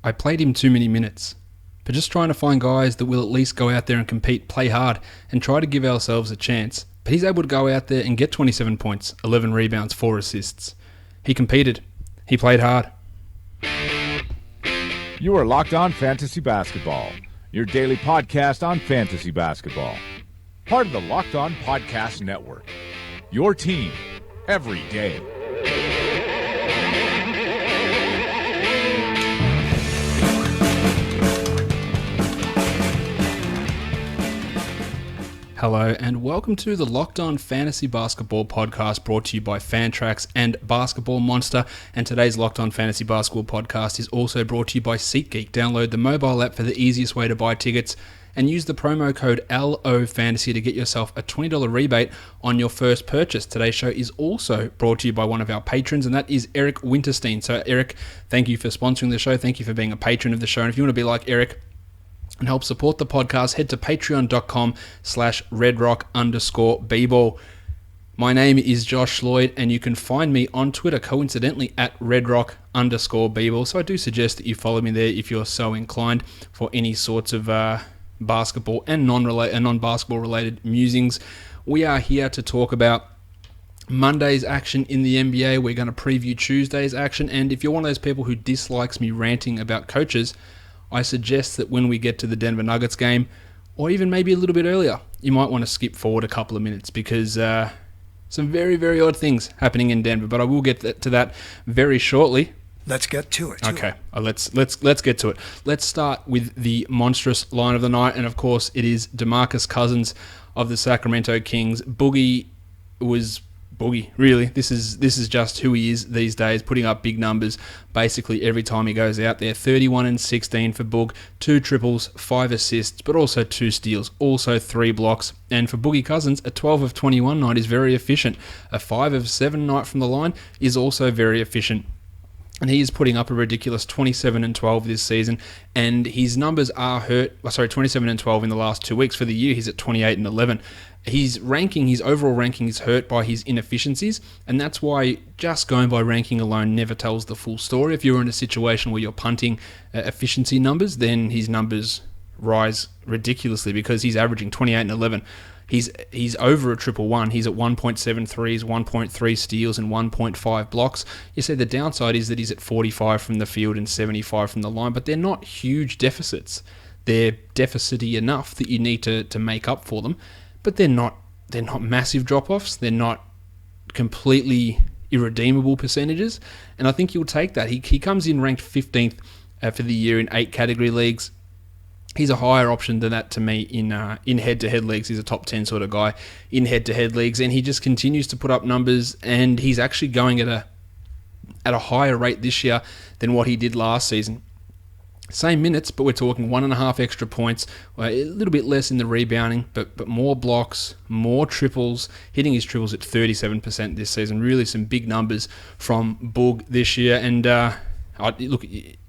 I played him too many minutes. But just trying to find guys that will at least go out there and compete, play hard, and try to give ourselves a chance. But he's able to go out there and get 27 points, 11 rebounds, 4 assists. He competed. He played hard. You are Locked On Fantasy Basketball, your daily podcast on fantasy basketball. Part of the Locked On Podcast Network. Your team every day. Hello and welcome to the Locked On Fantasy Basketball podcast brought to you by Fantrax and Basketball Monster. And today's Locked On Fantasy Basketball podcast is also brought to you by SeatGeek. Download the mobile app for the easiest way to buy tickets and use the promo code LOFANTASY to get yourself a $20 rebate on your first purchase. Today's show is also brought to you by one of our patrons, and that is Eric Winterstein. So Eric, thank you for sponsoring the show. Thank you for being a patron of the show. And if you want to be like Eric and help support the podcast, head to patreon.com/redrock_bball. My name is Josh Lloyd, and you can find me on Twitter, coincidentally, at redrock_bball. So I do suggest that you follow me there if you're so inclined for any sorts of basketball and non-basketball related musings. We are here to talk about Monday's action in the NBA. We're going to preview Tuesday's action, and if you're one of those people who dislikes me ranting about coaches, I suggest that when we get to the Denver Nuggets game, or even maybe a little bit earlier, you might want to skip forward a couple of minutes because some very, very odd things happening in Denver. But I will get to that very shortly. Let's get to it. Okay, let's get to it. Let's start with the monstrous line of the night, and of course, it is DeMarcus Cousins of the Sacramento Kings. Boogie was Boogie, really. This is just who he is these days, putting up big numbers basically every time he goes out there. 31 and 16 for Boog, 2 triples, 5 assists, but also 2 steals, also 3 blocks. And for Boogie Cousins, a 12 of 21 night is very efficient. A 5 of 7 night from the line is also very efficient. And he is putting up a ridiculous 27 and 12 this season, and his numbers are hurt. 27 and 12 in the last 2 weeks. For the year, he's at 28 and 11. His overall ranking is hurt by his inefficiencies, and that's why just going by ranking alone never tells the full story. If you're in a situation where you're punting efficiency numbers, then his numbers rise ridiculously because he's averaging 28 and 11. He's over a triple one. He's at 1.7 threes, 1.3 steals, and 1.5 blocks. You say the downside is that he's at 45 from the field and 75 from the line, but they're not huge deficits. They're deficity enough that you need to make up for them, but they're not massive drop-offs. They're not completely irredeemable percentages, and I think you'll take that. He comes in ranked 15th for the year in 8 category leagues. He's a higher option than that to me in head-to-head leagues. He's a top 10 sort of guy in head-to-head leagues, and he just continues to put up numbers, and he's actually going at a higher rate this year than what he did last season. Same minutes, but we're talking 1.5 extra points, a little bit less in the rebounding, but more blocks, more triples, hitting his triples at 37% this season. Really some big numbers from Boog this year, and look,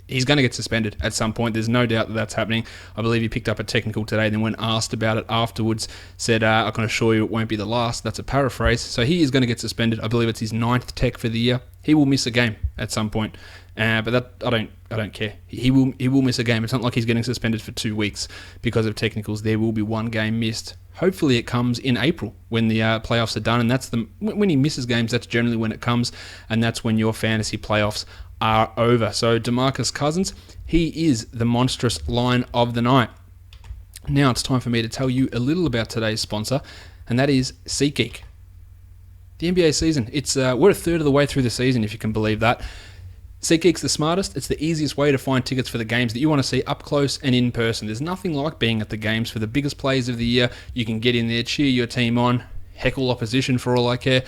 he's going to get suspended at some point. There's no doubt that that's happening. I believe he picked up a technical today, then when asked about it afterwards, said, I can assure you it won't be the last. That's a paraphrase. So he is going to get suspended. I believe it's his 9th tech for the year. He will miss a game at some point. But that I don't care. He will miss a game. It's not like he's getting suspended for 2 weeks because of technicals. There will be one game missed. Hopefully it comes in April when the playoffs are done, and that's when he misses games. That's generally when it comes, and that's when your fantasy playoffs are over. So DeMarcus Cousins, he is the monstrous line of the night. Now it's time for me to tell you a little about today's sponsor, and that is SeatGeek. The NBA season, we're a third of the way through the season, if you can believe that. SeatGeek's the smartest. It's the easiest way to find tickets for the games that you want to see up close and in person. There's nothing like being at the games for the biggest plays of the year. You can get in there, cheer your team on, heckle opposition for all I care.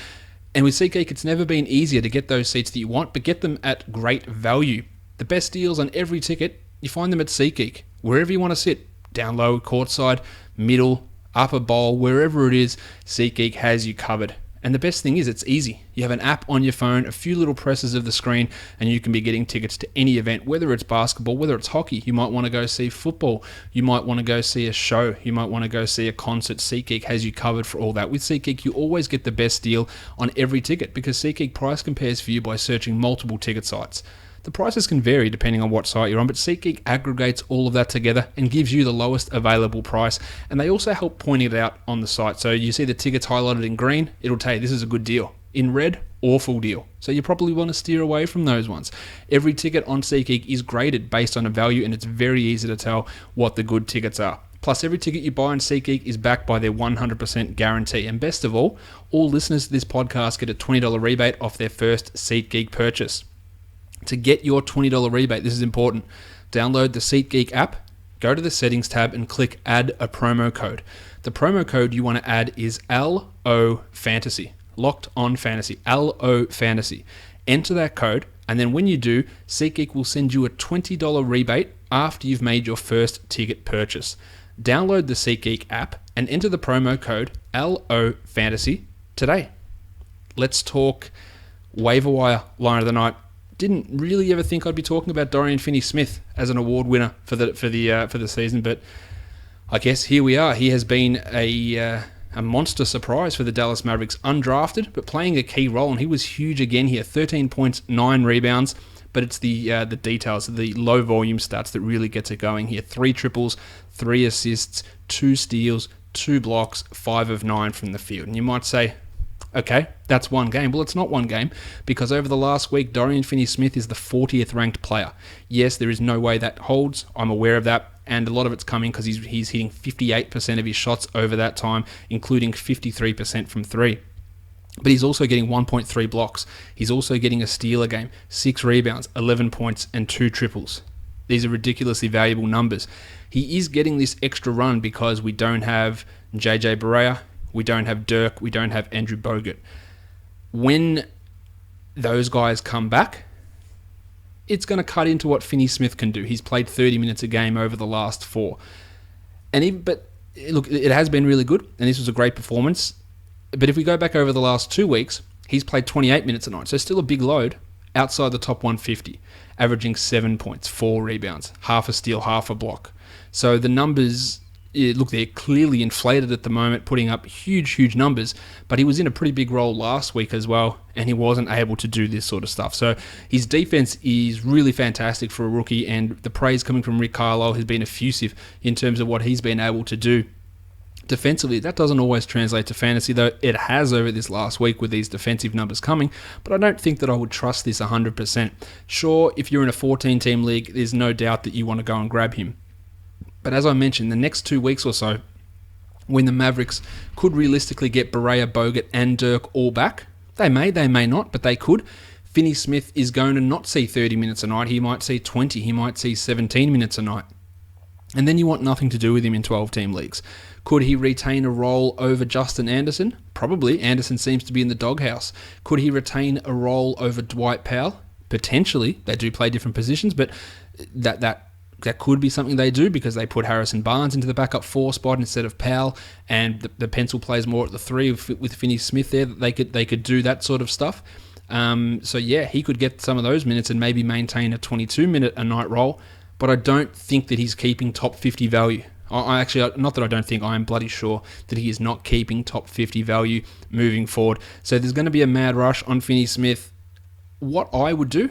And with SeatGeek, it's never been easier to get those seats that you want, but get them at great value. The best deals on every ticket, you find them at SeatGeek. Wherever you want to sit, down low, courtside, middle, upper bowl, wherever it is, SeatGeek has you covered. And the best thing is it's easy. You have an app on your phone, a few little presses of the screen, and you can be getting tickets to any event, whether it's basketball, whether it's hockey. You might want to go see football. You might want to go see a show. You might want to go see a concert. SeatGeek has you covered for all that. With SeatGeek, you always get the best deal on every ticket because SeatGeek price compares for you by searching multiple ticket sites. The prices can vary depending on what site you're on, but SeatGeek aggregates all of that together and gives you the lowest available price. And they also help point it out on the site. So you see the tickets highlighted in green, it'll tell you this is a good deal. In red, awful deal. So you probably want to steer away from those ones. Every ticket on SeatGeek is graded based on a value, and it's very easy to tell what the good tickets are. Plus, every ticket you buy on SeatGeek is backed by their 100% guarantee. And best of all listeners to this podcast get a $20 rebate off their first SeatGeek purchase. To get your $20 rebate, this is important. Download the SeatGeek app, go to the settings tab and click add a promo code. The promo code you want to add is LO Fantasy. Locked on Fantasy. LO Fantasy. Enter that code, and then when you do, SeatGeek will send you a $20 rebate after you've made your first ticket purchase. Download the SeatGeek app and enter the promo code LO Fantasy today. Let's talk waiver wire line of the night. Didn't really ever think I'd be talking about Dorian Finney-Smith as an award winner for the season, but I guess here we are. He has been a monster surprise for the Dallas Mavericks, undrafted but playing a key role, and he was huge again here. 13 points, 9 rebounds, but it's the details, the low volume stats that really gets it going here. 3 triples, 3 assists, 2 steals, 2 blocks, 5 of 9 from the field. And you might say, okay, that's one game. Well, it's not one game, because over the last week, Dorian Finney-Smith is the 40th ranked player. Yes, there is no way that holds. I'm aware of that. And a lot of it's coming because he's hitting 58% of his shots over that time, including 53% from 3. But he's also getting 1.3 blocks. He's also getting a steal a game, 6 rebounds, 11 points, and 2 triples. These are ridiculously valuable numbers. He is getting this extra run because we don't have JJ Barea, we don't have Dirk, we don't have Andrew Bogut. When those guys come back, it's going to cut into what Finney-Smith can do. He's played 30 minutes a game over the last 4. But look, it has been really good, and this was a great performance. But if we go back over the last 2 weeks, he's played 28 minutes a night, so still a big load outside the top 150, averaging 7 points, 4 rebounds, half a steal, half a block. So the numbers, look, they're clearly inflated at the moment, putting up huge numbers, but he was in a pretty big role last week as well, and he wasn't able to do this sort of stuff. So his defense is really fantastic for a rookie, and the praise coming from Rick Carlisle has been effusive in terms of what he's been able to do. Defensively, that doesn't always translate to fantasy, though it has over this last week with these defensive numbers coming, but I don't think that I would trust this 100%. Sure, if you're in a 14-team league, there's no doubt that you want to go and grab him. But as I mentioned, the next 2 weeks or so, when the Mavericks could realistically get Barea, Bogut, and Dirk all back, they may not, but they could. Finney-Smith is going to not see 30 minutes a night. He might see 20, he might see 17 minutes a night. And then you want nothing to do with him in 12-team leagues. Could he retain a role over Justin Anderson? Probably. Anderson seems to be in the doghouse. Could he retain a role over Dwight Powell? Potentially. They do play different positions, but that could be something they do because they put Harrison Barnes into the backup 4 spot instead of Powell, and the pencil plays more at the 3 with Finney-Smith there. They could do that sort of stuff. So yeah, he could get some of those minutes and maybe maintain a 22-minute a night role, but I don't think that he's keeping top 50 value. I actually, not that I don't think, I am bloody sure that he is not keeping top 50 value moving forward. So there's going to be a mad rush on Finney-Smith. What I would do,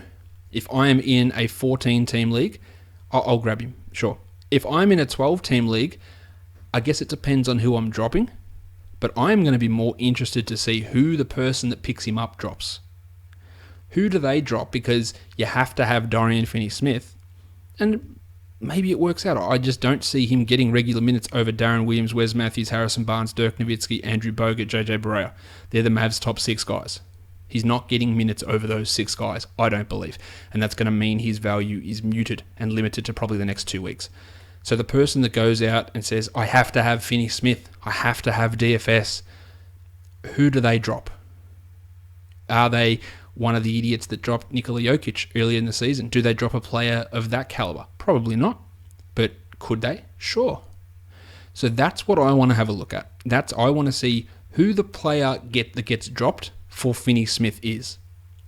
if I am in a 14-team league, I'll grab him, sure. If I'm in a 12-team league, I guess it depends on who I'm dropping, but I'm going to be more interested to see who the person that picks him up drops. Who do they drop? Because you have to have Dorian Finney-Smith, and maybe it works out. I just don't see him getting regular minutes over Darren Williams, Wes Matthews, Harrison Barnes, Dirk Nowitzki, Andrew Bogut, JJ Barea. They're the Mavs' top 6 guys. He's not getting minutes over those 6 guys, I don't believe. And that's going to mean his value is muted and limited to probably the next 2 weeks. So the person that goes out and says, I have to have Finney-Smith, I have to have DFS, who do they drop? Are they one of the idiots that dropped Nikola Jokic earlier in the season? Do they drop a player of that caliber? Probably not. But could they? Sure. So that's what I want to have a look at. I want to see who the player that gets dropped for Finney-Smith is.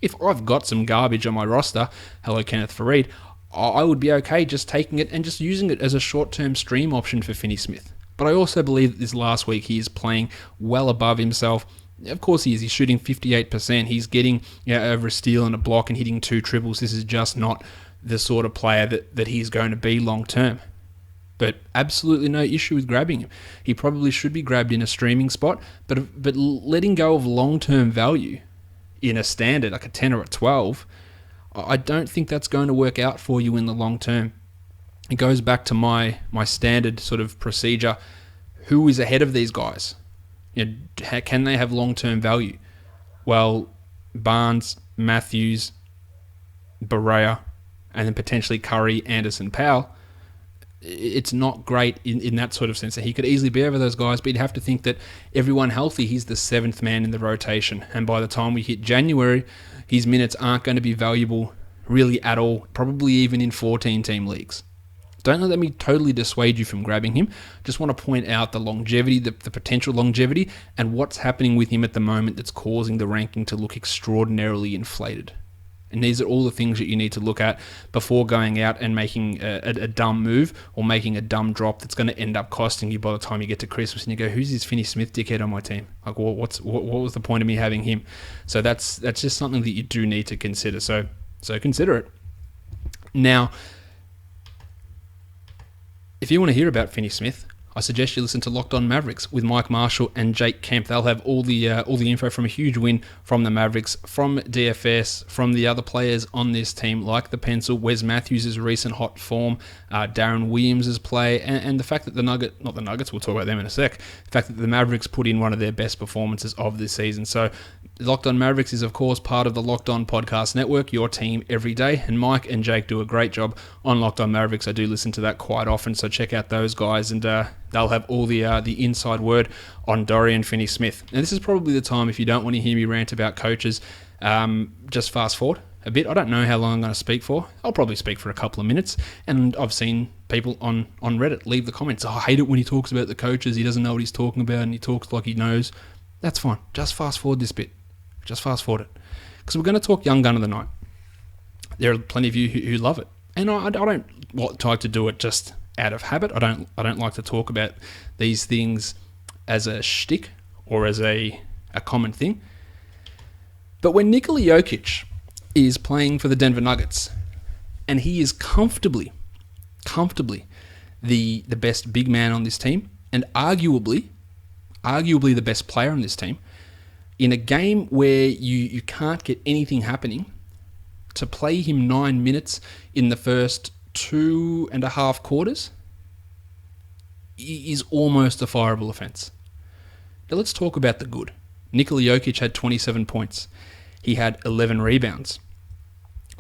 If I've got some garbage on my roster, hello Kenneth Fareed, I would be okay just taking it and just using it as a short-term stream option for Finney-Smith. But I also believe that this last week he is playing well above himself. Of course he is. He's shooting 58%. He's getting over a steal and a block and hitting 2 triples. This is just not the sort of player that he's going to be long term. But absolutely no issue with grabbing him. He probably should be grabbed in a streaming spot, but letting go of long-term value in a standard, like a 10 or a 12, I don't think that's going to work out for you in the long term. It goes back to my standard sort of procedure. Who is ahead of these guys? Can they have long-term value? Well, Barnes, Matthews, Barea, and then potentially Curry, Anderson, Powell. It's not great in that sort of sense. He could easily be over those guys, but you'd have to think that everyone healthy, he's the 7th man in the rotation. And by the time we hit January, his minutes aren't going to be valuable really at all, probably even in 14-team leagues. Don't let me totally dissuade you from grabbing him. Just want to point out the longevity, the potential longevity, and what's happening with him at the moment that's causing the ranking to look extraordinarily inflated. And these are all the things that you need to look at before going out and making a dumb move or making a dumb drop that's going to end up costing you by the time you get to Christmas and you go, who's this Finney Smith dickhead on my team? Like, what was the point of me having him? So that's just something that you do need to consider. So consider it. Now, if you want to hear about Finney Smith, I suggest you listen to Locked On Mavericks with Mike Marshall and Jake Kemp. They'll have all the info from a huge win from the Mavericks, from DFS, from the other players on this team, like the pencil, Wes Matthews' recent hot form, Darren Williams' play, and the fact that not the Nuggets, we'll talk about them in a sec, the fact that the Mavericks put in one of their best performances of this season. So Locked On Mavericks is, of course, part of the Locked On Podcast Network, your team every day, and Mike and Jake do a great job on Locked On Mavericks. I do listen to that quite often, so check out those guys, and they'll have all the inside word on Dorian Finney-Smith. Now, this is probably the time, if you don't want to hear me rant about coaches, just fast forward a bit. I don't know how long I'm going to speak for. I'll probably speak for a couple of minutes, and I've seen people on Reddit leave the comments, I hate it when he talks about the coaches, he doesn't know what he's talking about, and he talks like he knows. That's fine. Just fast forward this bit. Just fast forward it. Because we're going to talk Young Gun of the Night. There are plenty of you who love it. And I don't like to do it just out of habit. I don't like to talk about these things as a shtick or as a common thing. But when Nikola Jokic is playing for the Denver Nuggets, and he is comfortably the best big man on this team, and arguably the best player on this team, in a game where you can't get anything happening, to play him 9 minutes in the first 2.5 quarters is almost a fireable offence. Now let's talk about the good. Nikola Jokic had 27 points. He had 11 rebounds.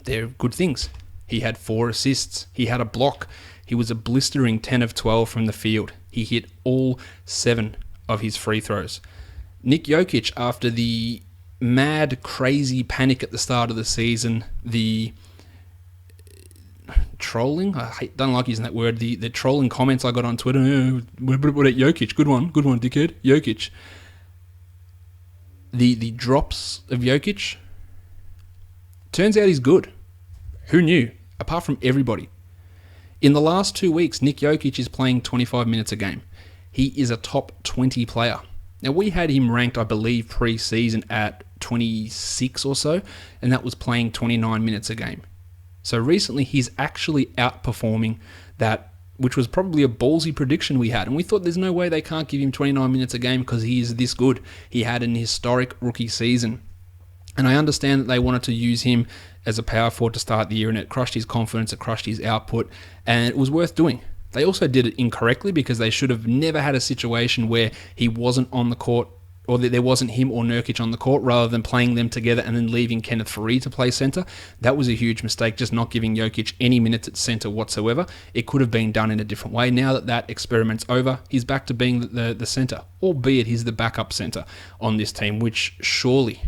They're good things. He had 4 assists. He had a block. He was a blistering 10 of 12 from the field. He hit all 7 of his free throws. Nick Jokic, after the mad, crazy panic at the start of the season, the trolling, don't like using that word, the trolling comments I got on Twitter, what about Jokic? Good one, dickhead, Jokic. The drops of Jokic, turns out he's good. Who knew? Apart from everybody. In the last 2 weeks, Nick Jokic is playing 25 minutes a game. He is a top 20 player. Now, we had him ranked, I believe, pre-season at 26 or so, and that was playing 29 minutes a game. So recently, he's actually outperforming that, which was probably a ballsy prediction we had. And we thought there's no way they can't give him 29 minutes a game because he is this good. He had an historic rookie season. And I understand that they wanted to use him as a power forward to start the year, and it crushed his confidence, it crushed his output, and it was worth doing. They also did it incorrectly because they should have never had a situation where he wasn't on the court, or that there wasn't him or Nurkic on the court, rather than playing them together and then leaving Kenneth Faried to play center. That was a huge mistake, just not giving Jokic any minutes at center whatsoever. It could have been done in a different way. Now that experiment's over, he's back to being the center, albeit he's the backup center on this team, which surely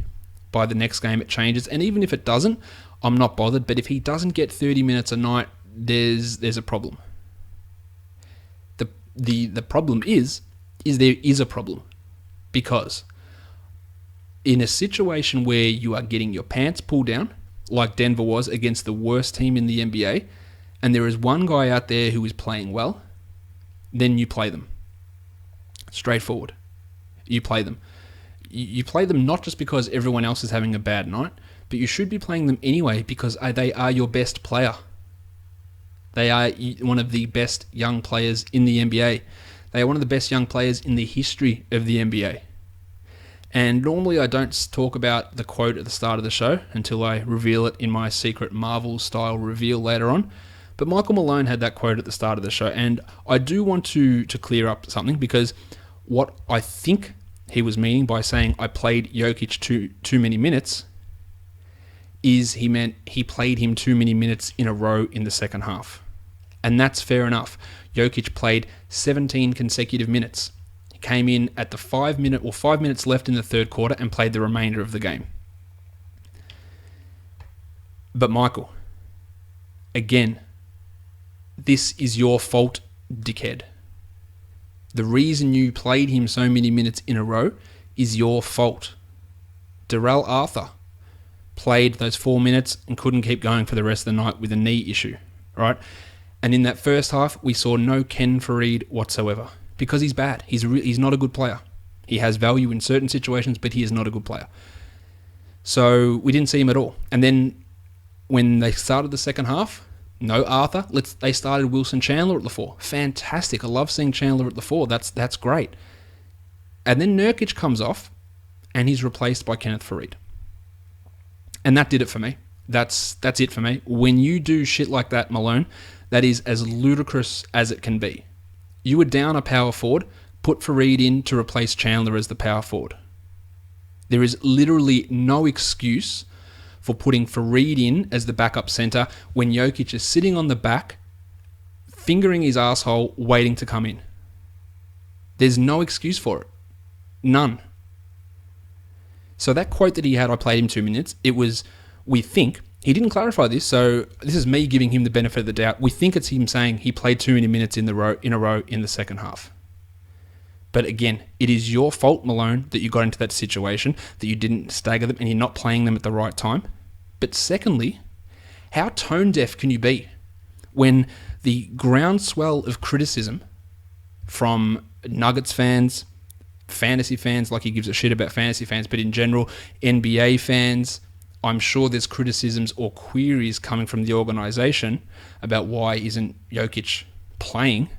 by the next game it changes. And even if it doesn't, I'm not bothered. But if he doesn't get 30 minutes a night, there's a problem. The problem is there is a problem, because in a situation where you are getting your pants pulled down, like Denver was against the worst team in the NBA, and there is one guy out there who is playing well, then you play them. Straightforward. You play them. You play them not just because everyone else is having a bad night, but you should be playing them anyway because they are your best player. They are one of the best young players in the NBA. They are one of the best young players in the history of the NBA. And normally I don't talk about the quote at the start of the show until I reveal it in my secret Marvel-style reveal later on. But Michael Malone had that quote at the start of the show, and I do want to clear up something, because what I think he was meaning by saying I played Jokic too many minutes is he meant he played him too many minutes in a row in the second half. And that's fair enough. Jokic played 17 consecutive minutes. He came in at the 5 minutes left in the third quarter and played the remainder of the game. But Michael, again, this is your fault, dickhead. The reason you played him so many minutes in a row is your fault. Darrell Arthur played those 4 minutes and couldn't keep going for the rest of the night with a knee issue, right? And in that first half, we saw no Ken Fareed whatsoever because he's bad. He's not a good player. He has value in certain situations, but he is not a good player. So we didn't see him at all. And then when they started the second half, no Arthur. They started Wilson Chandler at the 4. Fantastic. I love seeing Chandler at the 4. That's great. And then Nurkic comes off, and he's replaced by Kenneth Fareed. And that did it for me. That's it for me. When you do shit like that, Malone, that is as ludicrous as it can be. You were down a power forward, put Fareed in to replace Chandler as the power forward. There is literally no excuse for putting Fareed in as the backup center when Jokic is sitting on the back, fingering his asshole, waiting to come in. There's no excuse for it. None. So that quote that he had, I played him 2 minutes, it was, we think, he didn't clarify this, so this is me giving him the benefit of the doubt. We think it's him saying he played too many minutes in a row in the second half. But again, it is your fault, Malone, that you got into that situation, that you didn't stagger them and you're not playing them at the right time. But secondly, how tone deaf can you be when the groundswell of criticism from Nuggets fans, fantasy fans, like he gives a shit about fantasy fans, but in general, NBA fans, I'm sure there's criticisms or queries coming from the organization about why isn't Jokic playing.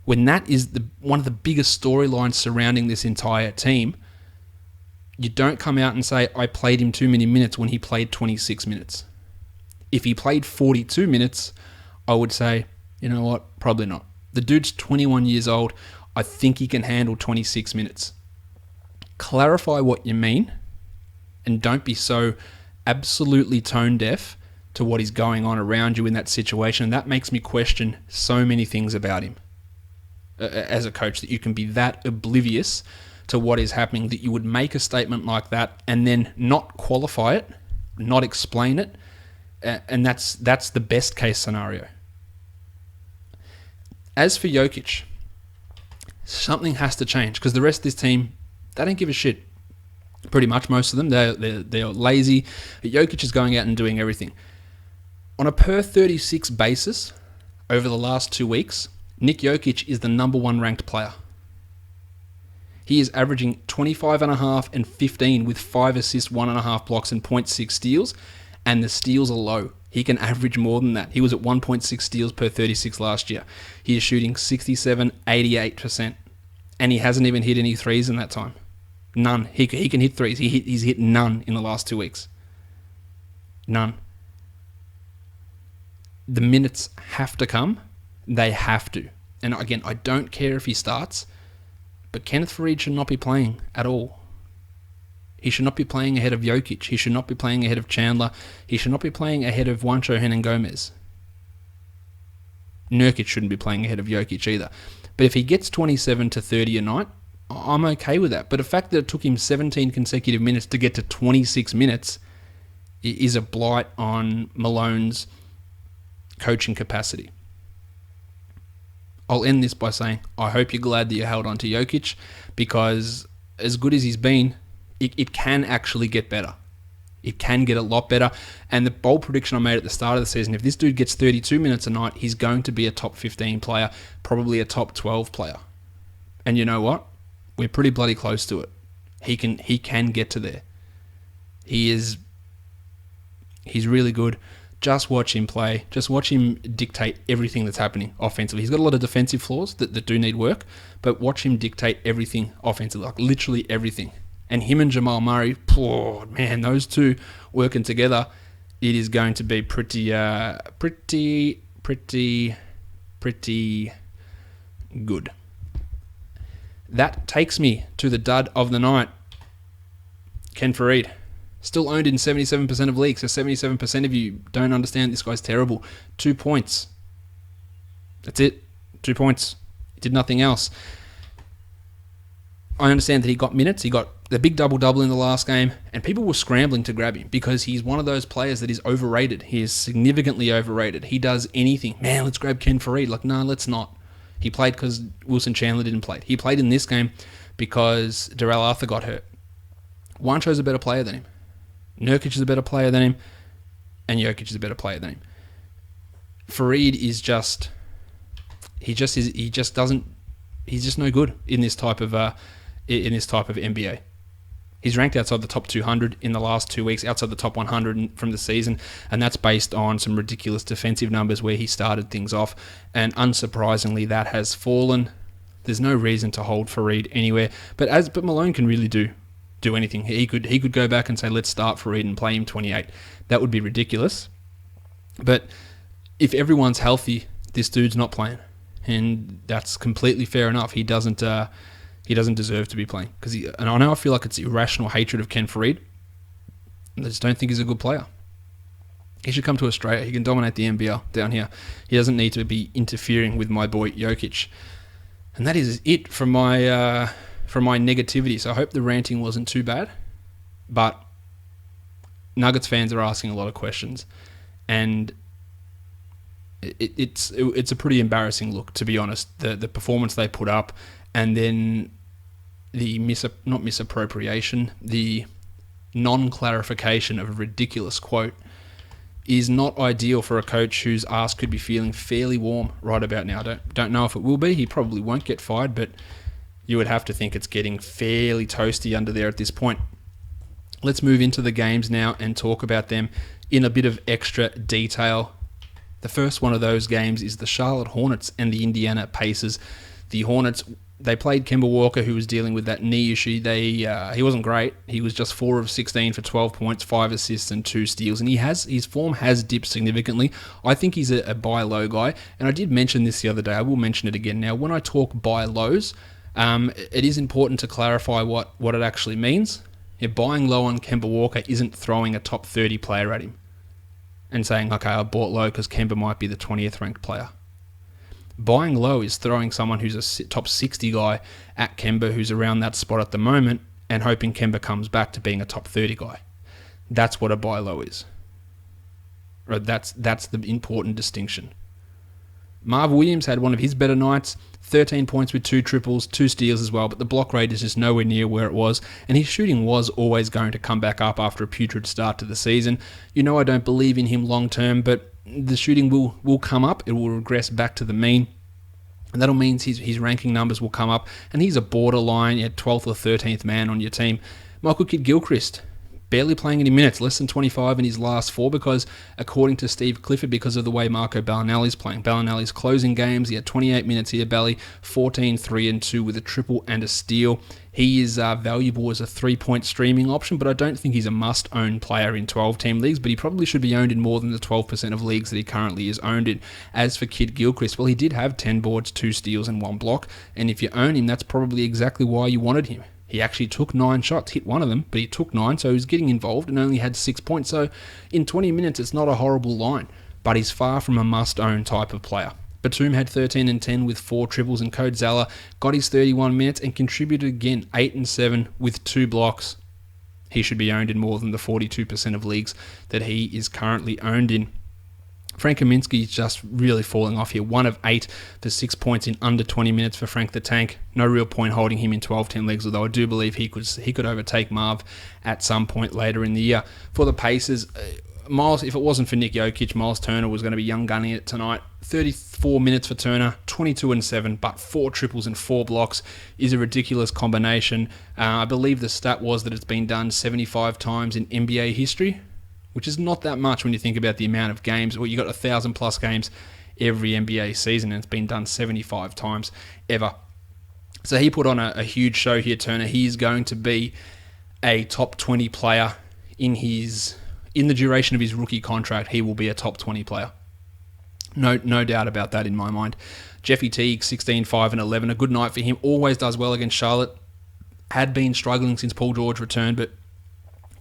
When that is one of the biggest storylines surrounding this entire team, you don't come out and say, I played him too many minutes when he played 26 minutes. If he played 42 minutes, I would say, you know what, probably not. The dude's 21 years old. I think he can handle 26 minutes. Clarify what you mean, and don't be so absolutely tone deaf to what is going on around you in that situation. That makes me question so many things about him as a coach, that you can be that oblivious to what is happening, that you would make a statement like that and then not qualify it, not explain it, and that's the best case scenario. As for Jokic, something has to change, because the rest of this team, they don't give a shit. Pretty much most of them, they're lazy. Jokic is going out and doing everything. On a per 36 basis, over the last 2 weeks, Nick Jokic is the number 1 ranked player. He is averaging 25.5 and 15 with 5 assists, 1.5 blocks, and 0.6 steals, and the steals are low. He can average more than that. He was at 1.6 steals per 36 last year. He is shooting 67, 88%, and he hasn't even hit any threes in that time. None. He can hit threes. He's hit none in the last 2 weeks. None. The minutes have to come. They have to. And again, I don't care if he starts, but Kenneth Fareed should not be playing at all. He should not be playing ahead of Jokic. He should not be playing ahead of Chandler. He should not be playing ahead of Juancho Hernan-Gomez. Nurkic shouldn't be playing ahead of Jokic either. But if he gets 27 to 30 a night, I'm okay with that. But the fact that it took him 17 consecutive minutes to get to 26 minutes is a blight on Malone's coaching capacity. I'll end this by saying, I hope you're glad that you held on to Jokic, because as good as he's been, it can actually get better. It can get a lot better. And the bold prediction I made at the start of the season, if this dude gets 32 minutes a night, he's going to be a top 15 player, probably a top 12 player. And you know what? We're pretty bloody close to it. He can get to there. He's really good. Just watch him play. Just watch him dictate everything that's happening offensively. He's got a lot of defensive flaws that do need work, but watch him dictate everything offensively, like literally everything. And him and Jamal Murray, poor man, those two working together, it is going to be pretty good. That takes me to the dud of the night. Ken Fareed. Still owned in 77% of leagues, so 77% of you don't understand this guy's terrible. 2 points. That's it. 2 points. He did nothing else. I understand that he got minutes. He got the big double-double in the last game, and people were scrambling to grab him because he's one of those players that is overrated. He is significantly overrated. He does anything. Man, let's grab Ken Fareed. Like, no, let's not. He played because Wilson Chandler didn't play. He played in this game because Darrell Arthur got hurt. Juancho's a better player than him. Nurkic is a better player than him, and Jokic is a better player than him. Fareed is just no good in this type of NBA. He's ranked outside the top 200 in the last 2 weeks, outside the top 100 from the season, and that's based on some ridiculous defensive numbers where he started things off, and unsurprisingly, that has fallen. There's no reason to hold Fareed anywhere, but Malone can really do anything. He could go back and say, let's start Fareed and play him 28. That would be ridiculous. But if everyone's healthy, this dude's not playing, and that's completely fair enough. He doesn't deserve to be playing and I know I feel like it's irrational hatred of Ken Fareed. I just don't think he's a good player. He should come to Australia. He can dominate the NBL down here. He doesn't need to be interfering with my boy Jokic. And that is it from my negativity. So I hope the ranting wasn't too bad. But Nuggets fans are asking a lot of questions, and it's a pretty embarrassing look, to be honest. The performance they put up, and then the not misappropriation, the non-clarification of a ridiculous quote is not ideal for a coach whose ass could be feeling fairly warm right about now. Don't know if it will be. He probably won't get fired, but you would have to think it's getting fairly toasty under there at this point. Let's move into the games now and talk about them in a bit of extra detail. The first one of those games is the Charlotte Hornets and the Indiana Pacers. The Hornets, they played Kemba Walker, who was dealing with that knee issue. He wasn't great. He was just 4 of 16 for 12 points, 5 assists, and 2 steals. And his form has dipped significantly. I think he's a buy low guy. And I did mention this the other day. I will mention it again now. When I talk buy lows, it is important to clarify what it actually means. Buying low on Kemba Walker isn't throwing a top 30 player at him and saying, okay, I bought low because Kemba might be the 20th ranked player. Buying low is throwing someone who's a top 60 guy at Kemba, who's around that spot at the moment, and hoping Kemba comes back to being a top 30 guy. That's what a buy low is. Right? That's the important distinction. Marv Williams had one of his better nights, 13 points with 2 triples, 2 steals as well, but the block rate is just nowhere near where it was, and his shooting was always going to come back up after a putrid start to the season. You know I don't believe in him long term, but the shooting will come up. It will regress back to the mean, and that'll mean his ranking numbers will come up, and he's a borderline 12th or 13th man on your team. Michael Kidd-Gilchrist, barely playing any minutes, less than 25 in his last 4 because, according to Steve Clifford, because of the way Marco Bellinelli's playing. Bellinelli's closing games, he had 28 minutes here, Belly, 14, 3 and 2 with a triple and a steal. He is valuable as a 3-point streaming option, but I don't think he's a must-own player in 12-team leagues, but he probably should be owned in more than the 12% of leagues that he currently is owned in. As for Kidd-Gilchrist, well, he did have 10 boards, 2 steals and 1 block, and if you own him, that's probably exactly why you wanted him. He actually took 9 shots, hit one of them, but he took 9, so he was getting involved and only had 6 points. So in 20 minutes, it's not a horrible line, but he's far from a must-own type of player. Batum had 13 and 10 with 4 triples, and Code Zeller got his 31 minutes and contributed again 8 and 7 with 2 blocks. He should be owned in more than the 42% of leagues that he is currently owned in. Frank Kaminsky is just really falling off here. 1 of 8 for 6 points in under 20 minutes for Frank the Tank. No real point holding him in 12-10 leagues, although I do believe he could overtake Marv at some point later in the year. For the Pacers, Miles, if it wasn't for Nick Jokic, Miles Turner was going to be young gunning it tonight. 34 minutes for Turner, 22 and 7, but 4 triples and 4 blocks is a ridiculous combination. I believe the stat was that it's been done 75 times in NBA history, which is not that much when you think about the amount of games. Well, you got 1,000 plus games every NBA season, and it's been done 75 times ever. So he put on a huge show here, Turner. He's going to be a top 20 player in the duration of his rookie contract. He will be a top 20 player. No doubt about that in my mind. Jeffy Teague, 16, 5, and 11. A good night for him. Always does well against Charlotte. Had been struggling since Paul George returned, but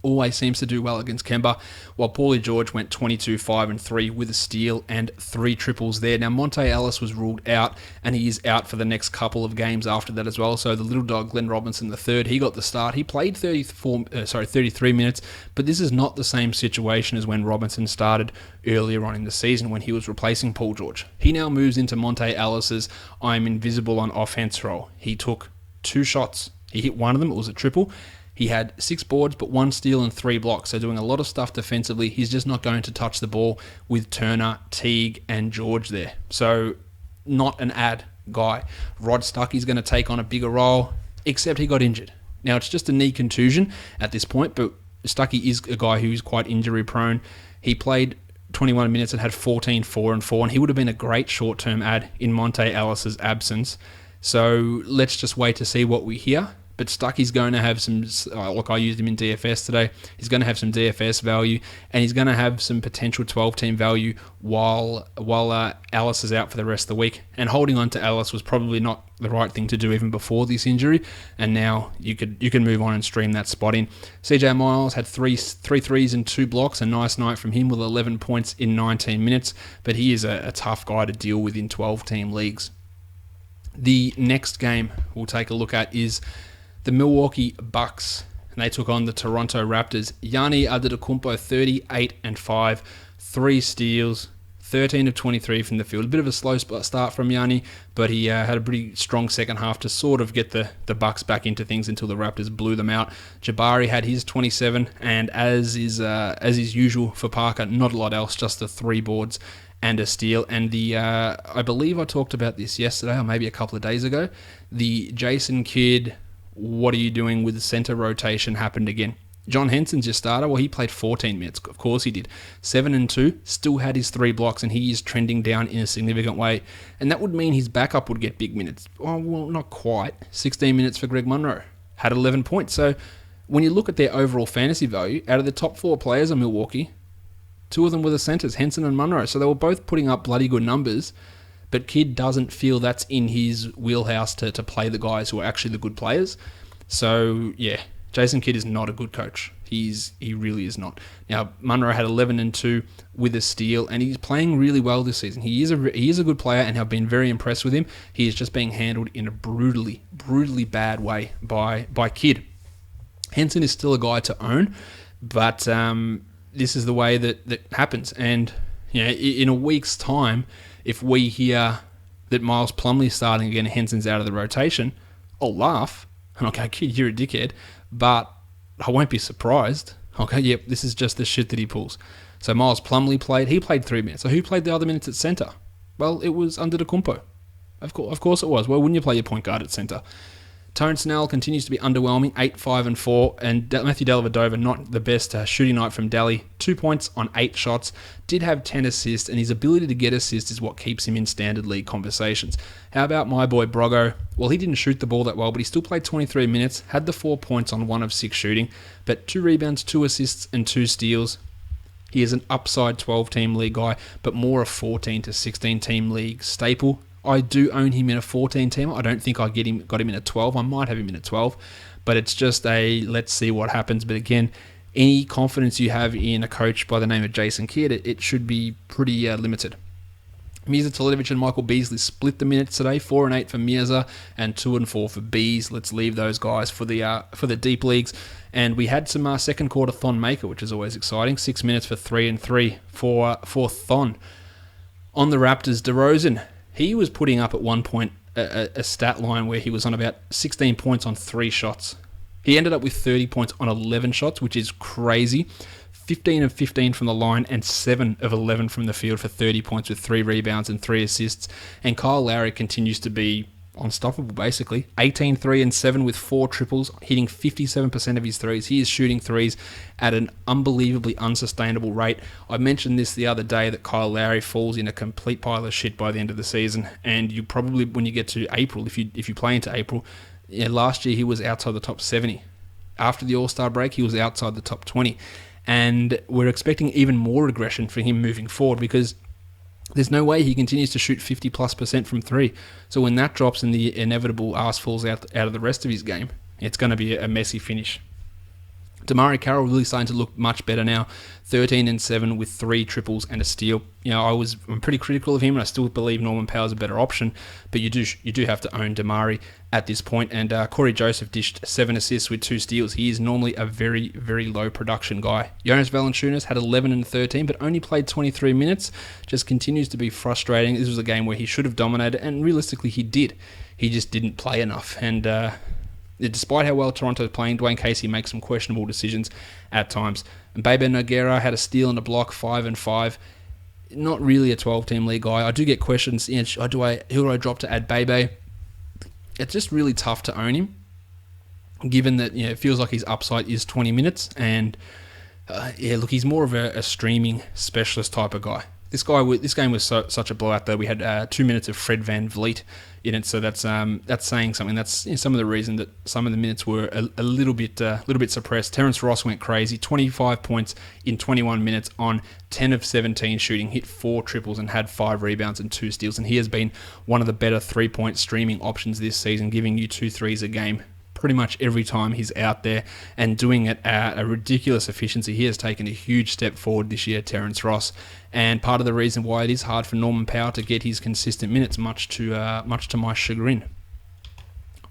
always seems to do well against Kemba, while Paulie George went 22, 5, and 3 with a steal and 3 triples there. Now, Monte Ellis was ruled out, and he is out for the next couple of games after that as well. So the little dog, Glenn Robinson III, he got the start. He played 33 minutes, but this is not the same situation as when Robinson started earlier on in the season when he was replacing Paul George. He now moves into Monte Ellis's I'm invisible on offense role. He took 2 shots. He hit one of them. It was a triple. He had 6 boards, but 1 steal and 3 blocks. So doing a lot of stuff defensively. He's just not going to touch the ball with Turner, Teague, and George there. So not an ad guy. Rod Stuckey's going to take on a bigger role, except he got injured. Now, it's just a knee contusion at this point, but Stuckey is a guy who's quite injury prone. He played 21 minutes and had 14, 4, and 4, and he would have been a great short-term ad in Monte Ellis's absence. So let's just wait to see what we hear. But Stuckey's going to have some, like I used him in DFS today, he's going to have some DFS value, and he's going to have some potential 12-team value while Ellis is out for the rest of the week. And holding on to Ellis was probably not the right thing to do even before this injury, and now you can move on and stream that spot in. CJ Miles had three threes and 2 blocks, a nice night from him with 11 points in 19 minutes, but he is a tough guy to deal with in 12-team leagues. The next game we'll take a look at is the Milwaukee Bucks, and they took on the Toronto Raptors. Giannis Antetokounmpo, 38 and 5, 3 steals, 13 of 23 from the field. A bit of a slow start from Giannis, but he had a pretty strong second half to sort of get the Bucks back into things until the Raptors blew them out. Jabari had his 27, and as is usual for Parker, not a lot else, just the 3 boards and a steal. And I believe I talked about this yesterday, or maybe a couple of days ago. The Jason Kidd, what are you doing with the center rotation happened again. John Henson's your starter. Well, he played 14 minutes. Of course he did. 7 and 2, still had his 3 blocks, and he is trending down in a significant way. And that would mean his backup would get big minutes. Oh, well, not quite. 16 minutes for Greg Monroe. Had 11 points. So when you look at their overall fantasy value, out of the top 4 players of Milwaukee, 2 of them were the centers, Henson and Monroe. So they were both putting up bloody good numbers. But Kidd doesn't feel that's in his wheelhouse to play the guys who are actually the good players. So, yeah, Jason Kidd is not a good coach. He really is not. Now, Monroe had 11 and 2 with a steal, and he's playing really well this season. He is a good player, and I've been very impressed with him. He is just being handled in a brutally bad way by Kidd. Henson is still a guy to own, but this is the way that happens. And you know, in a week's time, if we hear that Miles Plumlee's starting again and Henson's out of the rotation, I'll laugh. And I'll go, Kid, you're a dickhead. But I won't be surprised. I'll go, yep, this is just the shit that he pulls. So Miles Plumlee played. He played 3 minutes. So who played the other minutes at center? Well, it was Antetokounmpo. Of course it was. Why wouldn't you play your point guard at center? Tone Snell continues to be underwhelming, 8, 5, and 4. And Matthew Dellavedova, not the best shooting night from Delly. 2 points on 8 shots. Did have 10 assists, and his ability to get assists is what keeps him in standard league conversations. How about my boy Brogo? Well, he didn't shoot the ball that well, but he still played 23 minutes, had the 4 points on 1 of 6 shooting, but 2 rebounds, 2 assists, and 2 steals. He is an upside 12-team league guy, but more a 14 to 16-team league staple. I do own him in a 14-teamer. I don't think I got him in a 12. I might have him in a 12, but it's just let's see what happens. But again, any confidence you have in a coach by the name of Jason Kidd, it should be pretty limited. Mirza Teletovic and Michael Beasley split the minutes today, 4 and 8 for Mirza and 2 and 4 for Bees. Let's leave those guys for the deep leagues. And we had some second quarter Thon Maker, which is always exciting. 6 minutes for 3 and 3 for Thon. On the Raptors, DeRozan, he was putting up at one point a stat line where he was on about 16 points on 3 shots. He ended up with 30 points on 11 shots, which is crazy. 15 of 15 from the line and 7 of 11 from the field for 30 points with 3 rebounds and 3 assists. And Kyle Lowry continues to be unstoppable, basically. 18, 3 and 7 with 4 triples, hitting 57% of his threes. He is shooting threes at an unbelievably unsustainable rate. I mentioned this the other day that Kyle Lowry falls in a complete pile of shit by the end of the season. And you probably, when you get to April, if you play into April, last year he was outside the top 70. After the All-Star break, he was outside the top 20. And we're expecting even more regression for him moving forward because there's no way he continues to shoot 50+% from 3. So when that drops and the inevitable ass falls out of the rest of his game, it's going to be a messy finish. DeMarc Carroll really starting to look much better now. 13 and 7 with 3 triples and a steal. I'm pretty critical of him, and I still believe Norman Powell's a better option. But you do have to own DeMarc at this point. And Corey Joseph dished 7 assists with 2 steals. He is normally a very, very low production guy. Jonas Valanciunas had 11 and 13, but only played 23 minutes. Just continues to be frustrating. This was a game where he should have dominated, and realistically, he did. He just didn't play enough. And despite how well Toronto is playing, Dwayne Casey makes some questionable decisions at times. And Bebe Nogueira had a steal and a block, 5 and 5. Not really a 12-team league guy. I do get questions, who do I drop to add Bebe? It's just really tough to own him, given that it feels like his upside is 20 minutes. And he's more of a streaming specialist type of guy. This game was such a blowout though. We had 2 minutes of Fred VanVleet in it, so that's saying something. That's some of the reason that some of the minutes were a little bit suppressed. Terrence Ross went crazy, 25 points in 21 minutes on 10 of 17 shooting, hit 4 triples and had 5 rebounds and 2 steals. And he has been one of the better 3-point streaming options this season, giving you 2 threes a game pretty much every time he's out there and doing it at a ridiculous efficiency. He has taken a huge step forward this year, Terrence Ross, and part of the reason why it is hard for Norman Powell to get his consistent minutes, much to my chagrin.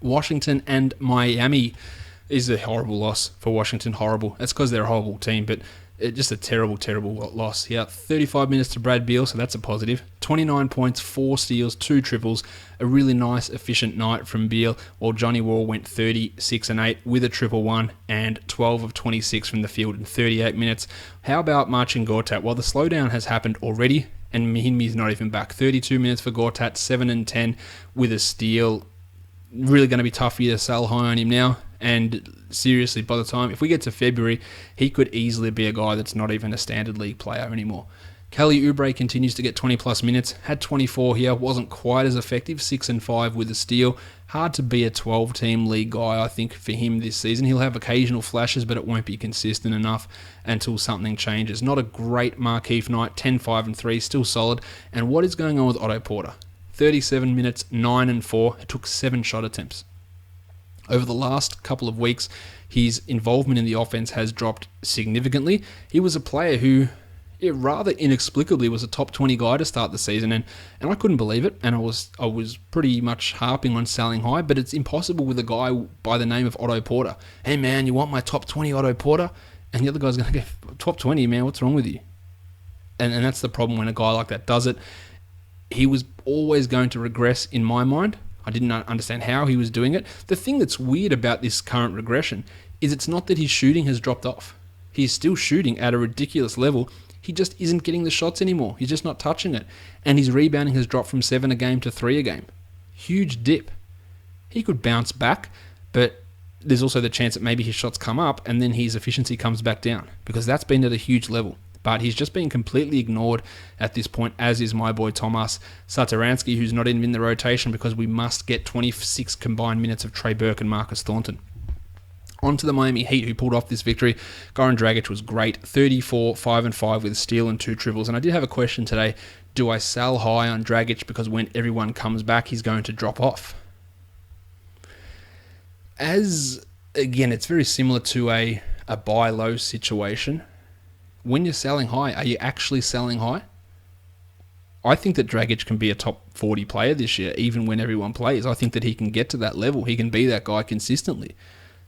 Washington and Miami is a horrible loss for Washington. Horrible. That's because they're a horrible team, but just a terrible, terrible loss. 35 minutes to Brad Beal, so that's a positive. 29 points, 4 steals, 2 triples. A really nice, efficient night from Beal, while Johnny Wall went 36 and 8 with a triple one and 12 of 26 from the field in 38 minutes. How about Marcin Gortat? Well, the slowdown has happened already, and Mahinmi's not even back. 32 minutes for Gortat, 7 and 10 with a steal. Really going to be tough for you to sell high on him now. And seriously, by the time, if we get to February, he could easily be a guy that's not even a standard league player anymore. Kelly Oubre continues to get 20 plus minutes, had 24 here, wasn't quite as effective, 6 and 5 with a steal. Hard to be a 12-team league guy, I think, for him this season. He'll have occasional flashes, but it won't be consistent enough until something changes. Not a great Markieff night, 10, 5 and 3, still solid. And what is going on with Otto Porter? 37 minutes, 9 and 4, it took 7 shot attempts. Over the last couple of weeks, his involvement in the offense has dropped significantly. He was a player who, rather inexplicably, was a top 20 guy to start the season, and I couldn't believe it, and I was pretty much harping on selling high, but it's impossible with a guy by the name of Otto Porter. Hey man, you want my top 20 Otto Porter? And the other guy's going to go, top 20, man, what's wrong with you? And that's the problem when a guy like that does it. He was always going to regress in my mind. I didn't understand how he was doing it. The thing that's weird about this current regression is it's not that his shooting has dropped off. He's still shooting at a ridiculous level. He just isn't getting the shots anymore. He's just not touching it. And his rebounding has dropped from 7 a game to 3 a game. Huge dip. He could bounce back, but there's also the chance that maybe his shots come up and then his efficiency comes back down, because that's been at a huge level. But he's just been completely ignored at this point, as is my boy Tomas Satoransky, who's not even in the rotation because we must get 26 combined minutes of Trey Burke and Marcus Thornton. On to the Miami Heat, who pulled off this victory. Goran Dragic was great, 34, 5 and 5 with a steal and 2 triples. And I did have a question today. Do I sell high on Dragic because when everyone comes back, he's going to drop off? Again, it's very similar to a buy low situation. When you're selling high, are you actually selling high? I think that Dragic can be a top 40 player this year, even when everyone plays. I think that he can get to that level. He can be that guy consistently.